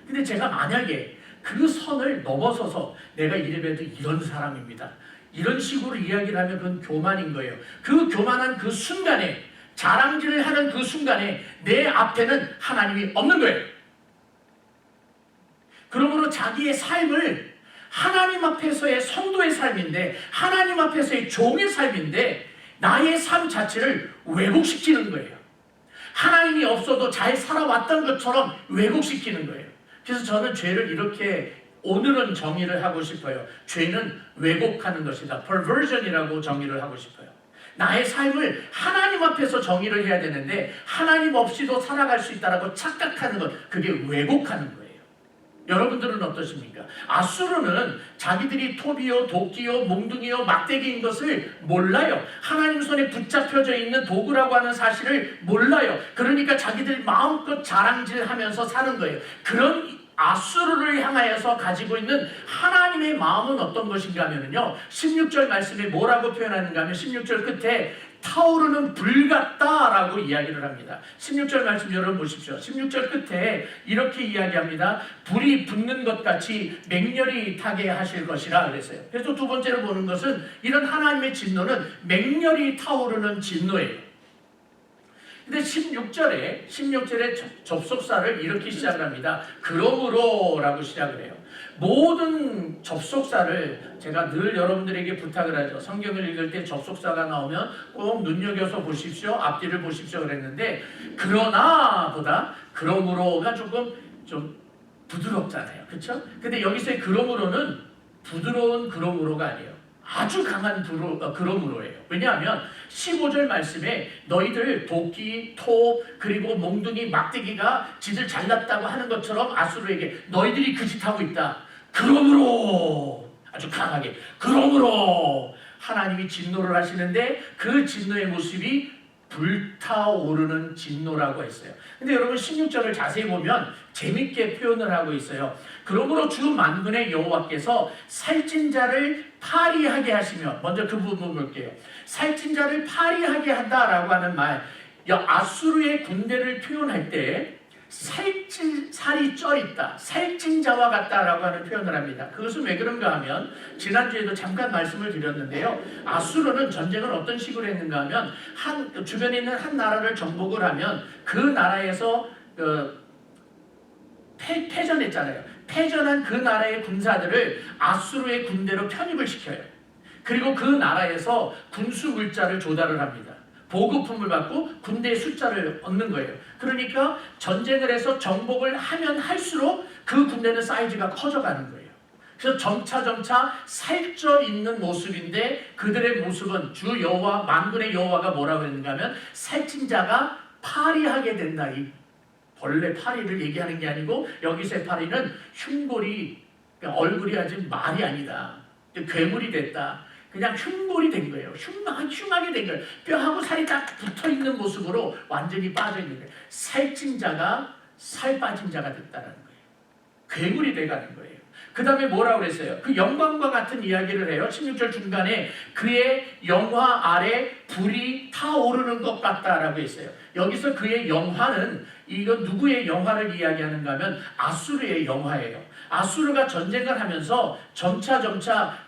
A: 근데 제가 만약에 그 선을 넘어서서 내가 이래봬도 이런 사람입니다, 이런 식으로 이야기를 하면 그건 교만인 거예요. 그 교만한 그 순간에, 자랑질을 하는 그 순간에 내 앞에는 하나님이 없는 거예요. 그러므로 자기의 삶을 하나님 앞에서의 성도의 삶인데, 하나님 앞에서의 종의 삶인데 나의 삶 자체를 왜곡시키는 거예요. 하나님이 없어도 잘 살아왔던 것처럼 왜곡시키는 거예요. 그래서 저는 죄를 이렇게 오늘은 정의를 하고 싶어요. 죄는 왜곡하는 것이다. perversion이라고 정의를 하고 싶어요. 나의 삶을 하나님 앞에서 정의를 해야 되는데 하나님 없이도 살아갈 수 있다라고 착각하는 것, 그게 왜곡하는 거예요. 여러분들은 어떠십니까? 아수르는 자기들이 톱이요, 도끼요, 몽둥이요, 막대기인 것을 몰라요. 하나님 손에 붙잡혀져 있는 도구라고 하는 사실을 몰라요. 그러니까 자기들이 마음껏 자랑질하면서 사는 거예요. 그런 아수르를 향하여서 가지고 있는 하나님의 마음은 어떤 것인가 하면요, 16절 말씀에 뭐라고 표현하는가 하면 16절 끝에 타오르는 불 같다라고 이야기를 합니다. 16절 말씀 여러분 보십시오. 16절 끝에 이렇게 이야기합니다. 불이 붙는 것 같이 맹렬히 타게 하실 것이라 그랬어요. 그래서 두 번째로 보는 것은 이런 하나님의 진노는 맹렬히 타오르는 진노예요. 근데 16절에 접속사를 이렇게 시작을 합니다. 그러므로라고 시작을 해요. 모든 접속사를 제가 늘 여러분들에게 부탁을 하죠. 성경을 읽을 때 접속사가 나오면 꼭 눈여겨서 보십시오. 앞뒤를 보십시오 그랬는데, 그러나보다 그러므로가 조금 좀 부드럽잖아요. 그렇죠? 근데 여기서의 그러므로는 부드러운 그러므로가 아니에요. 아주 강한 그러므로예요. 왜냐하면 15절 말씀에 너희들 도끼, 톱, 그리고 몽둥이, 막대기가 지들 잘났다고 하는 것처럼 아수르에게 너희들이 그 짓 하고 있다. 그러므로 아주 강하게 그러므로 하나님이 진노를 하시는데 그 진노의 모습이 불타오르는 진노라고 했어요. 근데 여러분 16절을 자세히 보면 재밌게 표현을 하고 있어요. 그러므로 주 만군의 여호와께서 살찐 자를 파리하게 하시며, 먼저 그 부분 볼게요. 살찐 자를 파리하게 한다라고 하는 말, 아수르의 군대를 표현할 때 살이 쪄 있다, 살찐 자와 같다라고 하는 표현을 합니다. 그것은 왜 그런가 하면 지난주에도 잠깐 말씀을 드렸는데요. 아수르는 전쟁을 어떤 식으로 했는가 하면 주변에 있는 한 나라를 정복을 하면 그 나라에서 패전했잖아요. 패전한 그 나라의 군사들을 아수르의 군대로 편입을 시켜요. 그리고 그 나라에서 군수 물자를 조달을 합니다. 보급품을 받고 군대의 숫자를 얻는 거예요. 그러니까 전쟁을 해서 정복을 하면 할수록 그 군대는 사이즈가 커져가는 거예요. 그래서 점차 살쪄 있는 모습인데, 그들의 모습은 주 여호와 만군의 여호와가 뭐라고 했는가 하면 살찐 자가 파리하게 된다. 이 벌레 파리를 얘기하는 게 아니고 여기서의 파리는 흉골이, 얼굴이 아주 말이 아니다. 괴물이 됐다. 그냥 흉골이 된 거예요. 흉하게 된 거예요. 뼈하고 살이 딱 붙어있는 모습으로 완전히 빠져있는 거예요. 살찐 자가 살 빠진 자가 됐다는 거예요. 괴물이 돼가는 거예요. 그 다음에 뭐라고 그랬어요? 그 영광과 같은 이야기를 해요. 16절 중간에 그의 영화 아래 불이 타오르는 것 같다라고 했어요. 여기서 그의 영화는, 이건 누구의 영화를 이야기하는가 하면 아수르의 영화예요. 아수르가 전쟁을 하면서 점차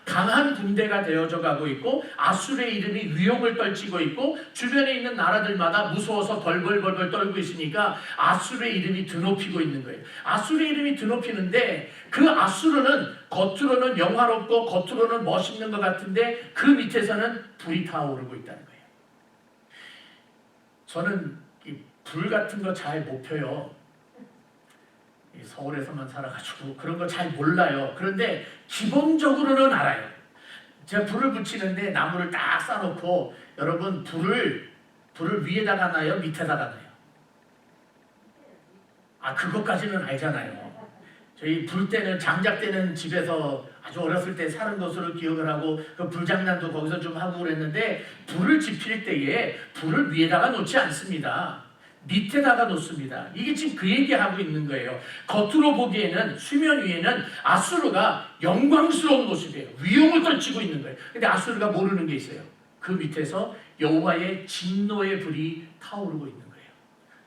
A: 강한 군대가 되어져 가고 있고, 아수르의 이름이 위용을 떨치고 있고, 주변에 있는 나라들마다 무서워서 벌벌 떨고 있으니까 아수르의 이름이 드높이고 있는 거예요. 아수르의 이름이 드높이는데, 그 아수르는 겉으로는 영화롭고 겉으로는 멋있는 것 같은데 그 밑에서는 불이 타오르고 있다는 거예요. 저는 이 불 같은 거 잘 못 펴요. 서울에서만 살아가지고 그런 거 잘 몰라요. 그런데 기본적으로는 알아요. 제가 불을 붙이는데 나무를 딱 쌓아놓고, 여러분 불을 위에다가 놔요? 밑에다가 놔요? 그것까지는 알잖아요. 저희 불 때는, 장작 때는 집에서 아주 어렸을 때 사는 것으로 기억을 하고 그 불장난도 거기서 좀 하고 그랬는데, 불을 지필 때에 불을 위에다가 놓지 않습니다. 밑에다가 놓습니다. 이게 지금 그 얘기하고 있는 거예요. 겉으로 보기에는, 수면 위에는 아수르가 영광스러운 모습이에요. 위용을 떨치고 있는 거예요. 근데 아수르가 모르는 게 있어요. 그 밑에서 여호와의 진노의 불이 타오르고 있는 거예요.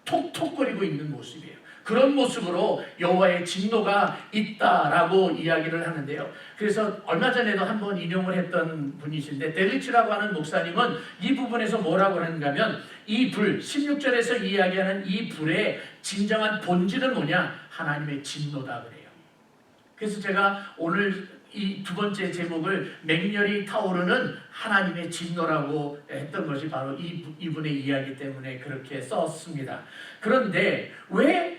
A: 톡톡거리고 있는 모습이에요. 그런 모습으로 여호와의 진노가 있다라고 이야기를 하는데요. 그래서 얼마 전에도 한번 인용을 했던 분이신데, 델리츠라고 하는 목사님은 이 부분에서 뭐라고 하는가 하면, 이 불, 16절에서 이야기하는 이 불의 진정한 본질은 뭐냐? 하나님의 진노다 그래요. 그래서 제가 오늘 이 두 번째 제목을 맹렬히 타오르는 하나님의 진노라고 했던 것이 바로 이분의 이야기 때문에 그렇게 썼습니다. 그런데 왜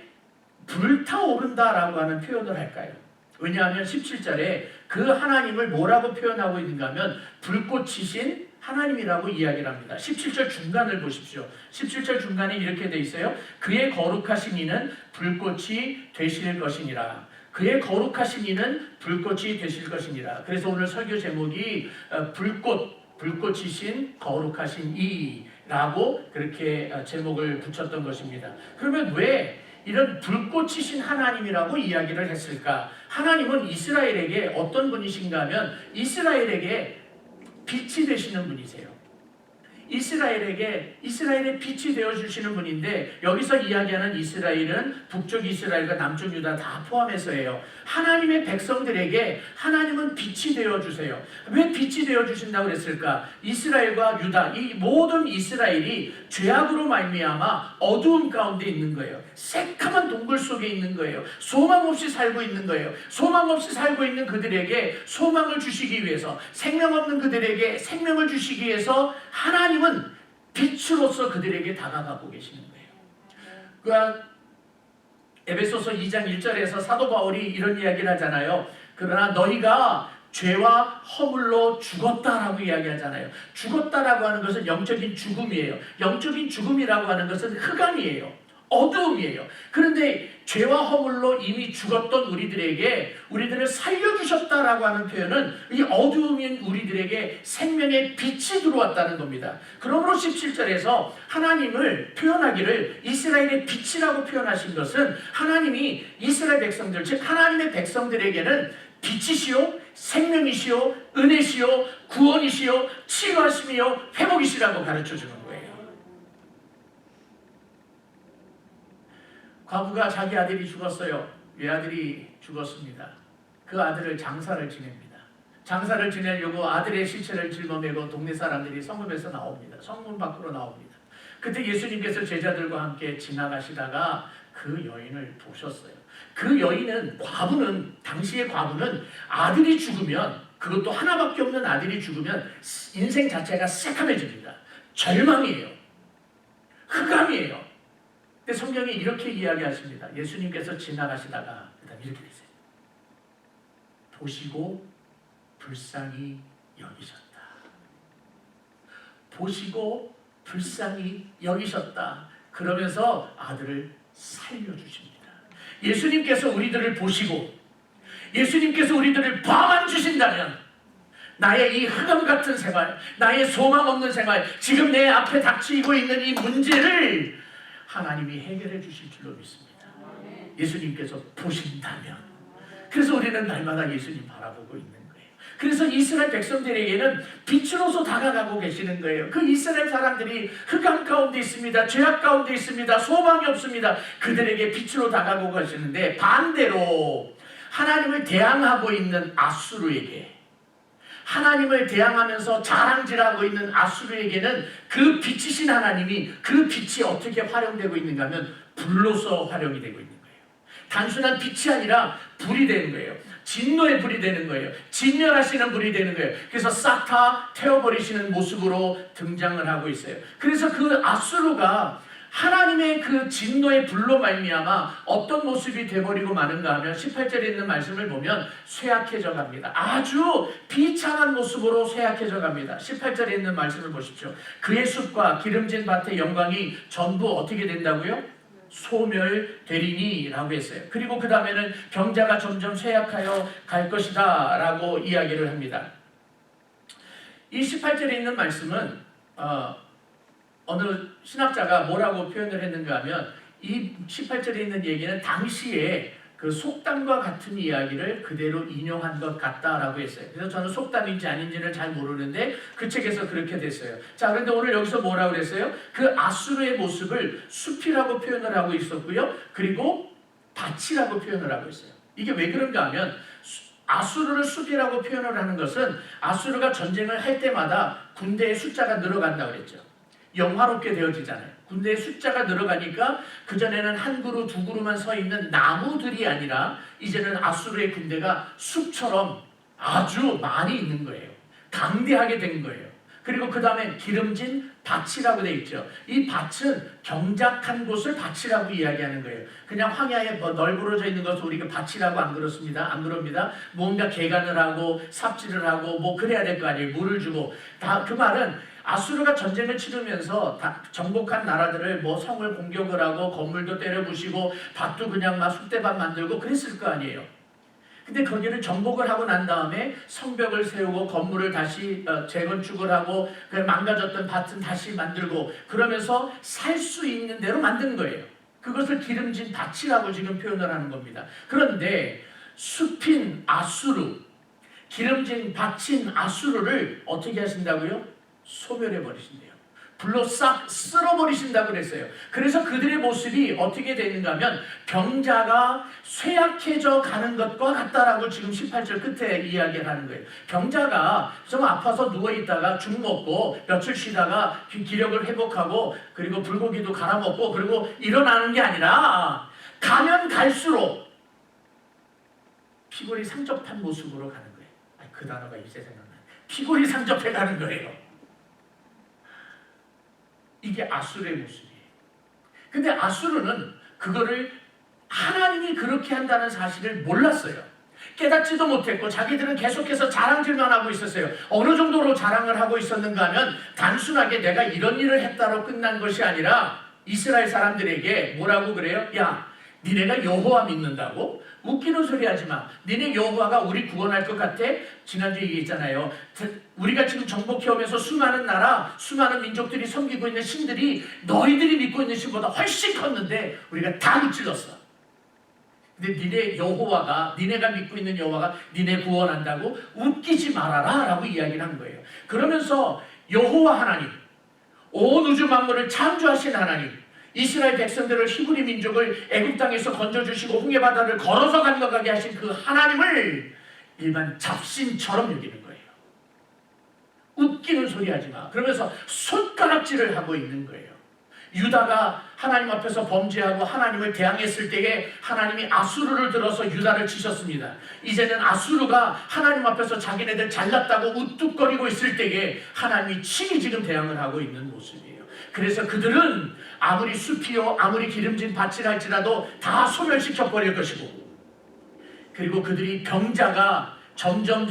A: 불타오른다라고 하는 표현을 할까요? 왜냐하면 17절에 그 하나님을 뭐라고 표현하고 있는가 하면 불꽃이신 하나님이라고 이야기를 합니다. 17절 중간을 보십시오. 17절 중간에 이렇게 돼 있어요. 그의 거룩하신 이는 불꽃이 되실 것이니라. 그의 거룩하신 이는 불꽃이 되실 것이니라. 그래서 오늘 설교 제목이 불꽃이신 거룩하신 이라고 그렇게 제목을 붙였던 것입니다. 그러면 왜 이런 불꽃이신 하나님이라고 이야기를 했을까? 하나님은 이스라엘에게 어떤 분이신가 하면 이스라엘에게 빛이 되시는 분이세요. 이스라엘의 빛이 되어주시는 분인데, 여기서 이야기하는 이스라엘은 북쪽 이스라엘과 남쪽 유다 다 포함해서예요. 하나님의 백성들에게 하나님은 빛이 되어주세요. 왜 빛이 되어주신다고 그랬을까? 이스라엘과 유다, 이 모든 이스라엘이 죄악으로 말미암아 어두움 가운데 있는 거예요. 새카만 동굴 속에 있는 거예요. 소망 없이 살고 있는 거예요. 소망 없이 살고 있는 그들에게 소망을 주시기 위해서, 생명 없는 그들에게 생명을 주시기 위해서 하나님은 빛으로서 그들에게 다가가고 계시는 거예요. 그러니까 에베소서 2장 1절에서 사도 바울이 이런 이야기를 하잖아요. 그러나 너희가 죄와 허물로 죽었다라고 이야기하잖아요. 죽었다라고 하는 것은 영적인 죽음이에요. 영적인 죽음이라고 하는 것은 흑암이에요. 어두움이에요. 그런데 죄와 허물로 이미 죽었던 우리들을 살려주셨다라고 하는 표현은 이 어두움인 우리들에게 생명의 빛이 들어왔다는 겁니다. 그러므로 17절에서 하나님을 표현하기를 이스라엘의 빛이라고 표현하신 것은 하나님이 이스라엘 백성들, 즉 하나님의 백성들에게는 빛이시요 생명이시요 은혜시요 구원이시요 치유하심이요 회복이시라고 가르쳐주는 거예요. 과부가 자기 아들이 죽었어요. 외아들이 죽었습니다. 그 아들을 장사를 지냅니다. 장사를 지내려고 아들의 시체를 짊어매고 동네 사람들이 성문에서 나옵니다. 성문 밖으로 나옵니다. 그때 예수님께서 제자들과 함께 지나가시다가 그 여인을 보셨어요. 그 여인은, 당시의 과부는 아들이 죽으면, 그것도 하나밖에 없는 아들이 죽으면 인생 자체가 새카매집니다. 절망이에요. 흑암이에요. 근데 성경이 이렇게 이야기하십니다. 예수님께서 지나가시다가 이렇게 되세요. 보시고 불쌍히 여기셨다. 보시고 불쌍히 여기셨다. 그러면서 아들을 살려주십니다. 예수님께서 우리들을 보시고 예수님께서 우리들을 봐만 주신다면 나의 이 흑암 같은 생활, 나의 소망 없는 생활, 지금 내 앞에 닥치고 있는 이 문제를 하나님이 해결해 주실 줄로 믿습니다. 예수님께서 보신다면. 그래서 우리는 날마다 예수님 바라보고 있는 거예요. 그래서 이스라엘 백성들에게는 빛으로서 다가가고 계시는 거예요. 그 이스라엘 사람들이 흑암 가운데 있습니다. 죄악 가운데 있습니다. 소망이 없습니다. 그들에게 빛으로 다가가고 계시는데, 반대로 하나님을 대항하고 있는 아수르에게, 하나님을 대항하면서 자랑질하고 있는 아수르에게는 그 빛이신 하나님이, 그 빛이 어떻게 활용되고 있는가 하면 불로서 활용이 되고 있는 거예요. 단순한 빛이 아니라 불이 되는 거예요. 진노의 불이 되는 거예요. 진멸하시는 불이 되는 거예요. 그래서 싹 다 태워버리시는 모습으로 등장을 하고 있어요. 그래서 그 아수르가 하나님의 그 진노의 불로 말미암아 어떤 모습이 되어버리고 마는가 하면 18절에 있는 말씀을 보면 쇠약해져 갑니다. 아주 비참한 모습으로 쇠약해져 갑니다. 18절에 있는 말씀을 보십시오. 그의 숲과 기름진 밭의 영광이 전부 어떻게 된다고요? 소멸되리니 라고 했어요. 그리고 그 다음에는 병자가 점점 쇠약하여 갈 것이다 라고 이야기를 합니다. 이 18절에 있는 말씀은 어느 신학자가 뭐라고 표현을 했는가 하면, 이 18절에 있는 얘기는 당시에 그 속담과 같은 이야기를 그대로 인용한 것 같다라고 했어요. 그래서 저는 속담인지 아닌지는 잘 모르는데 그 책에서 그렇게 됐어요. 자, 그런데 오늘 여기서 뭐라고 그랬어요? 그 아수르의 모습을 숲이라고 표현을 하고 있었고요. 그리고 밭이라고 표현을 하고 있어요. 이게 왜 그런가 하면, 아수르를 숲이라고 표현을 하는 것은 아수르가 전쟁을 할 때마다 군대의 숫자가 늘어간다고 그랬죠. 영화롭게 되어지잖아요. 군대의 숫자가 늘어가니까 그전에는 한 그루 두 그루만 서 있는 나무들이 아니라 이제는 아수르의 군대가 숲처럼 아주 많이 있는 거예요. 강대하게 된 거예요. 그리고 그 다음에 기름진 밭이라고 되어 있죠. 이 밭은 경작한 곳을 밭이라고 이야기하는 거예요. 그냥 황야에 널브러져 있는 것을 우리가 밭이라고 안 그렇습니다. 안 그럽니다. 뭔가 개간을 하고 삽질을 하고 뭐 그래야 될 거 아니에요. 물을 주고. 다 그 말은 아수르가 전쟁을 치르면서 정복한 나라들을 뭐 성을 공격을 하고 건물도 때려 부시고 밭도 그냥 막 쑥대밭 만들고 그랬을 거 아니에요. 근데 거기를 정복을 하고 난 다음에 성벽을 세우고 건물을 다시 재건축을 하고 망가졌던 밭은 다시 만들고 그러면서 살 수 있는 대로 만든 거예요. 그것을 기름진 밭이라고 지금 표현을 하는 겁니다. 그런데 숲인 아수르, 기름진 밭인 아수르를 어떻게 하신다고요? 소멸해 버리신대요. 불로 싹 쓸어버리신다고 그랬어요. 그래서 그들의 모습이 어떻게 되는가 하면 병자가 쇠약해져 가는 것과 같다라고 지금 18절 끝에 이야기를 하는 거예요. 병자가 좀 아파서 누워있다가 죽 먹고 며칠 쉬다가 기력을 회복하고 그리고 불고기도 갈아 먹고 그리고 일어나는 게 아니라 가면 갈수록 피골이 상접한 모습으로 가는 거예요. 그 단어가 이제 생각나요. 피골이 상접해 가는 거예요. 이게 아수르의 모습이에요. 근데 아수르는 그거를 하나님이 그렇게 한다는 사실을 몰랐어요. 깨닫지도 못했고 자기들은 계속해서 자랑질만 하고 있었어요. 어느 정도로 자랑을 하고 있었는가 하면 단순하게 내가 이런 일을 했다로 끝난 것이 아니라 이스라엘 사람들에게 뭐라고 그래요? 야, 니네가 여호와 믿는다고? 웃기는 소리 하지 마. 니네 여호와가 우리 구원할 것 같아? 지난주에 얘기했잖아요. 우리가 지금 정복해오면서 수많은 나라, 수많은 민족들이 섬기고 있는 신들이 너희들이 믿고 있는 신보다 훨씬 컸는데 우리가 다 무찔렀어. 근데 니네 여호와가, 니네가 믿고 있는 여호와가 니네 구원한다고? 웃기지 말아라 라고 이야기를 한 거예요. 그러면서 여호와 하나님, 온 우주 만물을 창조하신 하나님, 이스라엘 백성들을 히브리 민족을 애굽 땅에서 건져주시고 홍해 바다를 걸어서 건너가게 하신 그 하나님을 일반 잡신처럼 여기는 거예요. 웃기는 소리 하지 마. 그러면서 손가락질을 하고 있는 거예요. 유다가 하나님 앞에서 범죄하고 하나님을 대항했을 때에 하나님이 아수르를 들어서 유다를 치셨습니다. 이제는 아수르가 하나님 앞에서 자기네들 잘났다고 우뚝거리고 있을 때에 하나님이 친히 지금 대항을 하고 있는 모습이에요. 그래서 그들은 아무리 숲이요 아무리 기름진 밭이라 할지라도 다 소멸시켜 버릴 것이고, 그리고 그들이 병자가 점점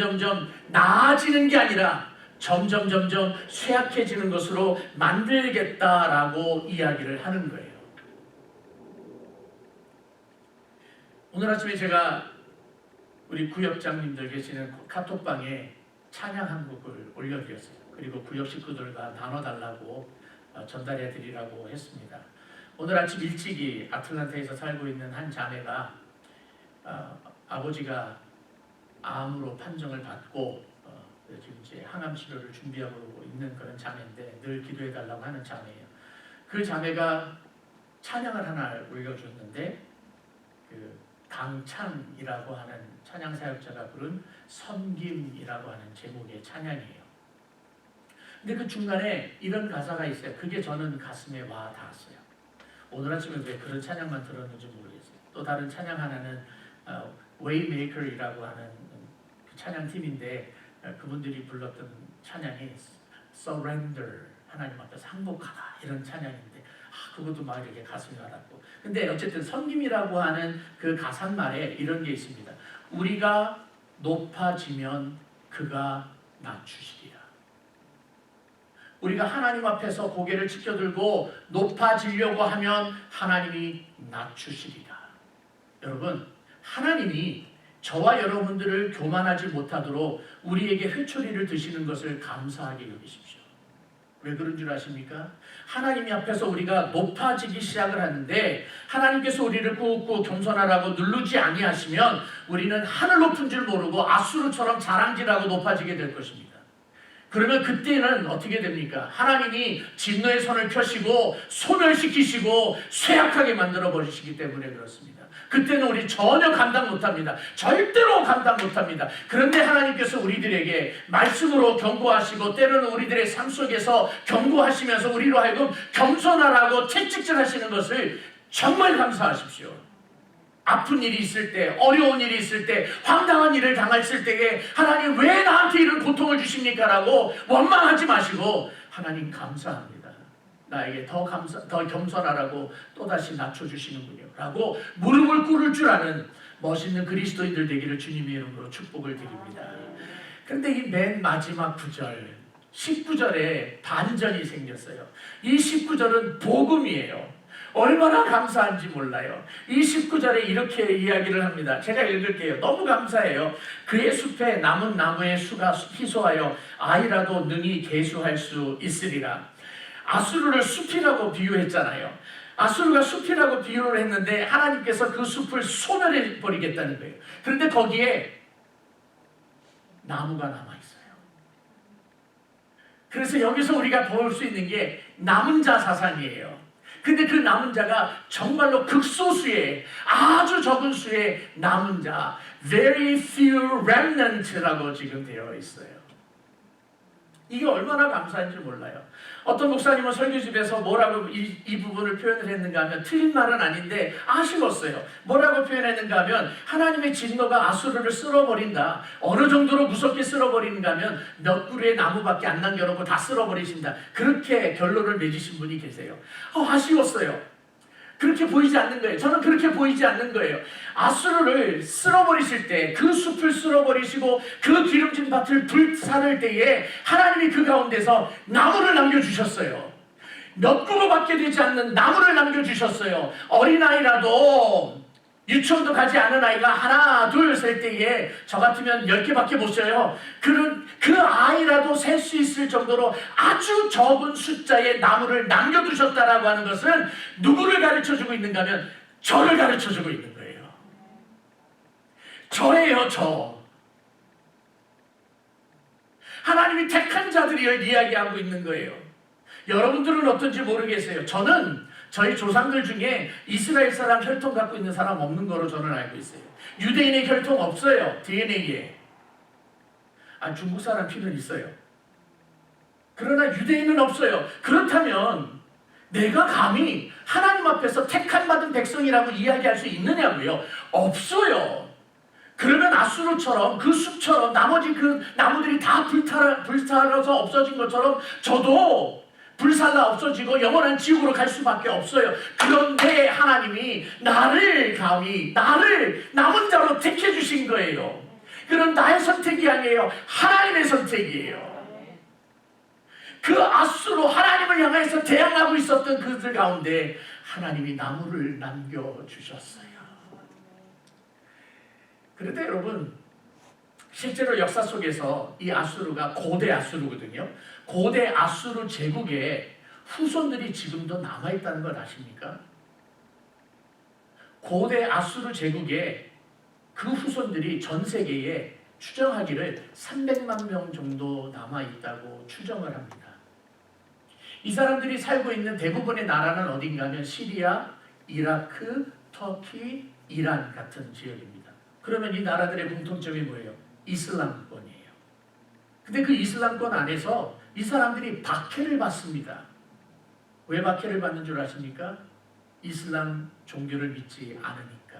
A: 나아지는 게 아니라 점점 쇠약해지는 것으로 만들겠다라고 이야기를 하는 거예요. 오늘 아침에 제가 우리 구역장님들 계시는 카톡방에 찬양 한 곡을 올려드렸어요. 그리고 구역 식구들과 나눠달라고 전달해 드리라고 했습니다. 오늘 아침 일찍이 아틀란타에서 살고 있는 한 자매가 아버지가 암으로 판정을 받고 지금 이제 항암 치료를 준비하고 있는 그런 자매인데 늘 기도해 달라고 하는 자매예요. 그 자매가 찬양을 하나 올려줬는데 그 강찬이라고 하는 찬양 사역자가 부른 섬김이라고 하는 제목의 찬양이에요. 근데 그 중간에 이런 가사가 있어요. 그게 저는 가슴에 와 닿았어요. 오늘 아침에 왜 그런 찬양만 들었는지 모르겠어요. 또 다른 찬양 하나는 Waymaker이라고 하는 그 찬양팀인데 그분들이 불렀던 찬양이 Surrender, 하나님 앞에서 항복하다, 이런 찬양인데 그것도 막 이렇게 가슴이 와닿고. 근데 어쨌든 섬김이라고 하는 그 가사말에 이런 게 있습니다. 우리가 높아지면 그가 낮추시리라. 우리가 하나님 앞에서 고개를 치켜들고 높아지려고 하면 하나님이 낮추시리라. 여러분, 하나님이 저와 여러분들을 교만하지 못하도록 우리에게 회초리를 드시는 것을 감사하게 여기십시오. 왜 그런 줄 아십니까? 하나님 앞에서 우리가 높아지기 시작을 하는데 하나님께서 우리를 꾹꾹 겸손하라고 누르지 아니하시면 우리는 하늘 높은 줄 모르고 아수르처럼 자랑질하고 높아지게 될 것입니다. 그러면 그때는 어떻게 됩니까? 하나님이 진노의 손을 펴시고 소멸시키시고 쇠약하게 만들어 버리시기 때문에 그렇습니다. 그때는 우리 전혀 감당 못합니다. 절대로 감당 못합니다. 그런데 하나님께서 우리들에게 말씀으로 경고하시고 때로는 우리들의 삶 속에서 경고하시면서 우리로 하여금 겸손하라고 채찍질하시는 것을 정말 감사하십시오. 아픈 일이 있을 때, 어려운 일이 있을 때, 황당한 일을 당했을 때에 하나님 왜 나한테 이런 고통을 주십니까? 라고 원망하지 마시고 하나님 감사합니다. 나에게 더 겸손하라고 또다시 낮춰주시는군요. 라고 무릎을 꿇을 줄 아는 멋있는 그리스도인들 되기를 주님의 이름으로 축복을 드립니다. 그런데 이 맨 마지막 9절, 19절에 반전이 생겼어요. 이 19절은 복음이에요. 얼마나 감사한지 몰라요. 이 19절에 이렇게 이야기를 합니다. 제가 읽을게요. 너무 감사해요. 그의 숲에 남은 나무의 수가 희소하여 아이라도 능히 계수할 수 있으리라. 아수르를 숲이라고 비유했잖아요.
C: 아수르가 숲이라고 비유를 했는데 하나님께서 그 숲을 소멸해 버리겠다는 거예요. 그런데 거기에 나무가 남아있어요. 그래서 여기서 우리가 볼 수 있는 게 남은 자 사상이에요. 근데 그 남은 자가 정말로 극소수의 아주 적은 수의 남은 자, very few remnant라고 지금 되어 있어요. 이게 얼마나 감사한지 몰라요. 어떤 목사님은 설교집에서 뭐라고 이 부분을 표현을 했는가 하면 틀린 말은 아닌데 아쉬웠어요. 뭐라고 표현했는가 하면 하나님의 진노가 아수르를 쓸어버린다. 어느 정도로 무섭게 쓸어버리는가 하면 몇 그루의 나무밖에 안 남겨놓고 다 쓸어버리신다. 그렇게 결론을 맺으신 분이 계세요. 아쉬웠어요. 그렇게 보이지 않는 거예요. 저는 그렇게 보이지 않는 거예요. 아수르를 쓸어버리실 때, 그 숲을 쓸어버리시고 그 기름진 밭을 불살을 때에 하나님이 그 가운데서 나무를 남겨주셨어요. 몇 그루밖에 되지 않는 나무를 남겨주셨어요. 어린아이라도 유치원도 가지 않은 아이가 하나, 둘 셀 때에 저 같으면 10개밖에 못 써요. 그 아이라도 셀 수 있을 정도로 아주 적은 숫자의 나무를 남겨두셨다라고 하는 것은 누구를 가르쳐주고 있는가 하면 저를 가르쳐주고 있는 거예요. 저예요, 저. 하나님이 택한 자들을 이야기하고 있는 거예요. 여러분들은 어떤지 모르겠어요. 저는 저희 조상들 중에 이스라엘 사람 혈통 갖고 있는 사람 없는 거로 저는 알고 있어요. 유대인의 혈통 없어요. DNA에. 중국 사람 피는 있어요. 그러나 유대인은 없어요. 그렇다면 내가 감히 하나님 앞에서 택한 받은 백성이라고 이야기할 수 있느냐고요? 없어요. 그러면 아수르처럼 그 숲처럼 나머지 그 나무들이 다 불타러서 없어진 것처럼 저도 불살라 없어지고 영원한 지옥으로 갈 수밖에 없어요. 그런데 하나님이 나를 남은 자로 택해 주신 거예요. 그건 나의 선택이 아니에요. 하나님의 선택이에요. 그 아수로 하나님을 향해서 대항하고 있었던 그들 가운데 하나님이 나무를 남겨주셨어요. 그런데 여러분, 실제로 역사 속에서 이 아수르가 고대 아수르거든요. 고대 아수르 제국에 후손들이 지금도 남아있다는 걸 아십니까? 고대 아수르 제국에 그 후손들이 전 세계에 추정하기를 300만 명 정도 남아있다고 추정을 합니다. 이 사람들이 살고 있는 대부분의 나라는 어딘가 하면 시리아, 이라크, 터키, 이란 같은 지역입니다. 그러면 이 나라들의 공통점이 뭐예요? 이슬람권이에요. 근데 그 이슬람권 안에서 이 사람들이 박해를 받습니다. 왜 박해를 받는 줄 아십니까? 이슬람 종교를 믿지 않으니까.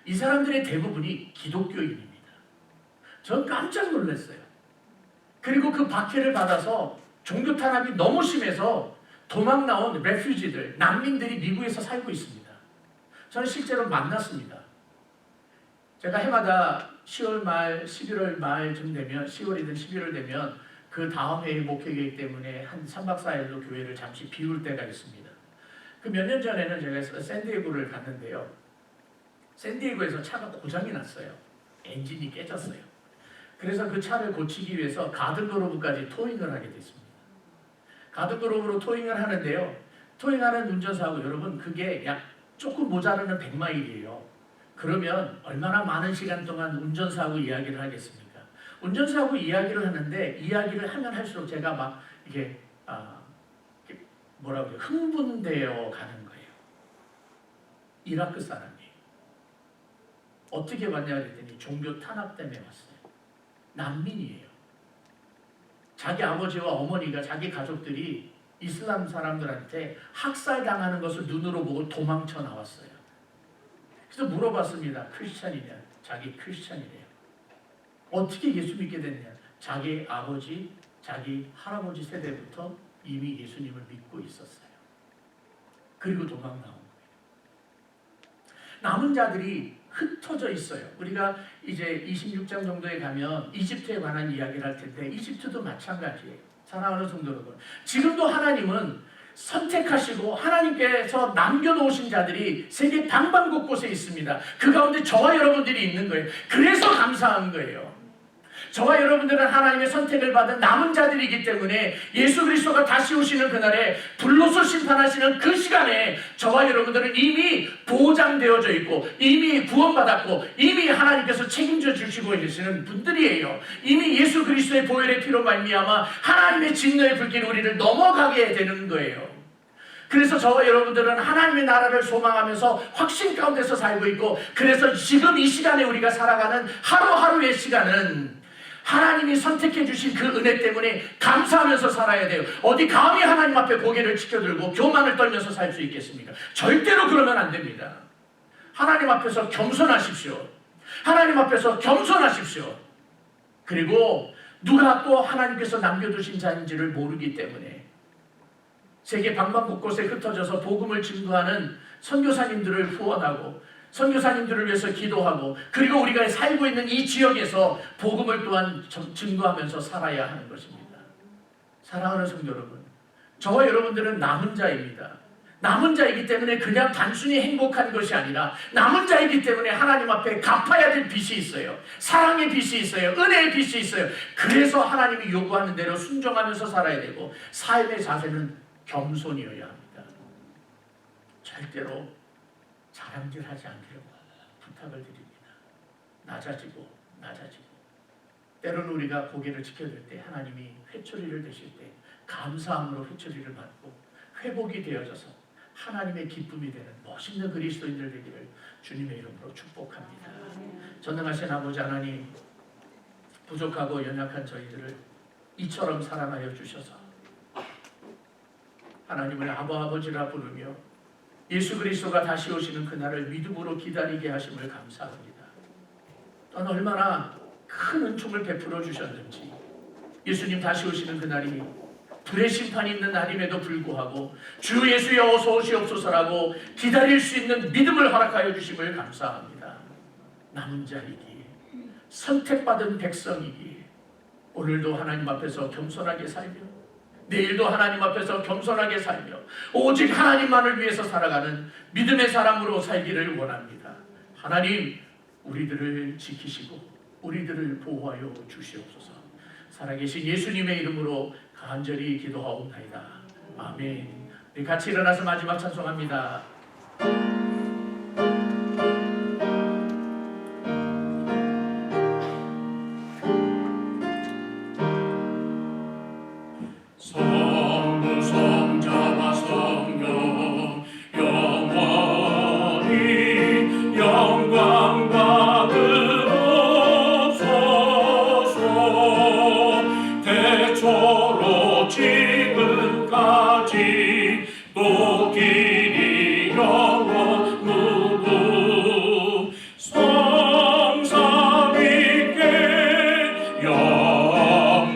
C: 이 사람들의 대부분이 기독교인입니다. 전 깜짝 놀랐어요. 그리고 그 박해를 받아서 종교 탄압이 너무 심해서 도망 나온 레퓨지들, 난민들이 미국에서 살고 있습니다. 저는 실제로 만났습니다. 제가 해마다 10월 말, 11월 말쯤 되면 10월이든 11월 되면 그 다음 해의 목회기 때문에 한 3박 4일로 교회를 잠시 비울 때가 있습니다. 그 몇 년 전에는 제가 샌디에고를 갔는데요. 샌디에고에서 차가 고장이 났어요. 엔진이 깨졌어요. 그래서 그 차를 고치기 위해서 가든그로브까지 토잉을 하게 됐습니다. 가든그로브로 토잉을 하는데요. 토잉하는 운전사하고 여러분 그게 약 조금 모자르는 100마일이에요. 그러면 얼마나 많은 시간 동안 운전사하고 이야기를 하겠습니까? 운전사하고 이야기를 하는데 이야기를 하면 할수록 제가 막 이게 뭐라고 해요? 흥분되어 가는 거예요. 이라크 사람이에요. 어떻게 왔냐 그랬더니 종교 탄압 때문에 왔어요. 난민이에요. 자기 아버지와 어머니가 자기 가족들이 이슬람 사람들한테 학살당하는 것을 눈으로 보고 도망쳐 나왔어요. 그래서 물어봤습니다. 크리스찬이냐? 자기 크리스찬이래요. 어떻게 예수 믿게 됐냐? 자기 아버지, 자기 할아버지 세대부터 이미 예수님을 믿고 있었어요. 그리고 도망 나온 거예요. 남은 자들이 흩어져 있어요. 우리가 이제 26장 정도에 가면 이집트에 관한 이야기를 할 텐데 이집트도 마찬가지예요. 사랑하는 성도들, 지금도 하나님은 선택하시고 하나님께서 남겨놓으신 자들이 세계 방방곳곳에 있습니다. 그 가운데 저와 여러분들이 있는 거예요. 그래서 감사한 거예요. 저와 여러분들은 하나님의 선택을 받은 남은 자들이기 때문에 예수 그리스도가 다시 오시는 그날에 불로소 심판하시는 그 시간에 저와 여러분들은 이미 보장되어져 있고 이미 구원받았고 이미 하나님께서 책임져 주시고 계시는 분들이에요. 이미 예수 그리스도의 보혈의 피로 말미암아 하나님의 진노의 불길이 우리를 넘어가게 되는 거예요. 그래서 저와 여러분들은 하나님의 나라를 소망하면서 확신 가운데서 살고 있고, 그래서 지금 이 시간에 우리가 살아가는 하루하루의 시간은 하나님이 선택해 주신 그 은혜 때문에 감사하면서 살아야 돼요. 어디 감히 하나님 앞에 고개를 치켜들고 교만을 떨면서 살 수 있겠습니까? 절대로 그러면 안 됩니다. 하나님 앞에서 겸손하십시오. 하나님 앞에서 겸손하십시오. 그리고 누가 또 하나님께서 남겨두신 자인지를 모르기 때문에 세계 방방곳곳에 흩어져서 복음을 증거하는 선교사님들을 후원하고 선교사님들을 위해서 기도하고, 그리고 우리가 살고 있는 이 지역에서 복음을 또한 증거하면서 살아야 하는 것입니다. 사랑하는 성도 여러분, 저와 여러분들은 남은 자입니다. 남은 자이기 때문에 그냥 단순히 행복한 것이 아니라 남은 자이기 때문에 하나님 앞에 갚아야 될 빚이 있어요. 사랑의 빚이 있어요. 은혜의 빚이 있어요. 그래서 하나님이 요구하는 대로 순종하면서 살아야 되고, 삶의 자세는 겸손이어야 합니다. 절대로 자랑질하지 않기를 부탁을 드립니다. 낮아지고 때로는 우리가 고개를 치켜들 때 하나님이 회초리를 드실 때 감사함으로 회초리를 받고 회복이 되어져서 하나님의 기쁨이 되는 멋있는 그리스도인들 되기를 주님의 이름으로 축복합니다. 전능하신 아버지 하나님, 부족하고 연약한 저희들을 이처럼 사랑하여 주셔서 하나님을 아버지라 부르며 예수 그리스도가 다시 오시는 그날을 믿음으로 기다리게 하심을 감사합니다. 또한 얼마나 큰 은총을 베풀어 주셨는지, 예수님 다시 오시는 그날이 불의 심판이 있는 날임에도 불구하고 주 예수여 어서 오시옵소서라고 기다릴 수 있는 믿음을 허락하여 주심을 감사합니다. 남은 자이기에, 선택받은 백성이기에 오늘도 하나님 앞에서 겸손하게 살며 내일도 하나님 앞에서 겸손하게 살며 오직 하나님만을 위해서 살아가는 믿음의 사람으로 살기를 원합니다. 하나님, 우리들을 지키시고 우리들을 보호하여 주시옵소서. 살아계신 예수님의 이름으로 간절히 기도하옵나이다. 아멘. 우리 같이 일어나서 마지막 찬송합니다.
A: 성부 성자와 성령 영원히 영광 받으옵소서. 태초로 지금까지 또 길이 영원 무궁 성삼위께 영광.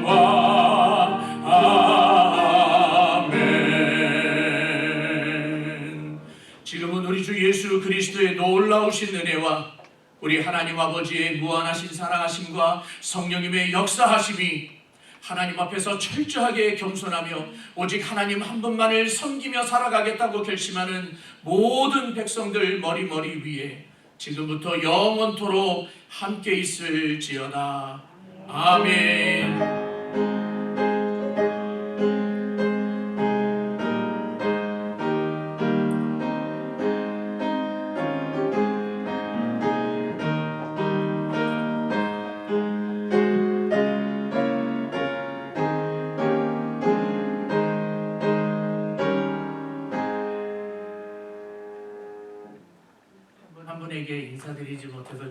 A: 아멘. 지금은 우리 주 예수 그리스도의 놀라우신 은혜와 우리 하나님 아버지의 무한하신 사랑하심과 성령님의 역사하심이 하나님 앞에서 철저하게 겸손하며 오직 하나님 한 분만을 섬기며 살아가겠다고 결심하는 모든 백성들 머리 위에 지금부터 영원토록 함께 있을지어다. 아멘. 한 분에게 인사드리지 못해서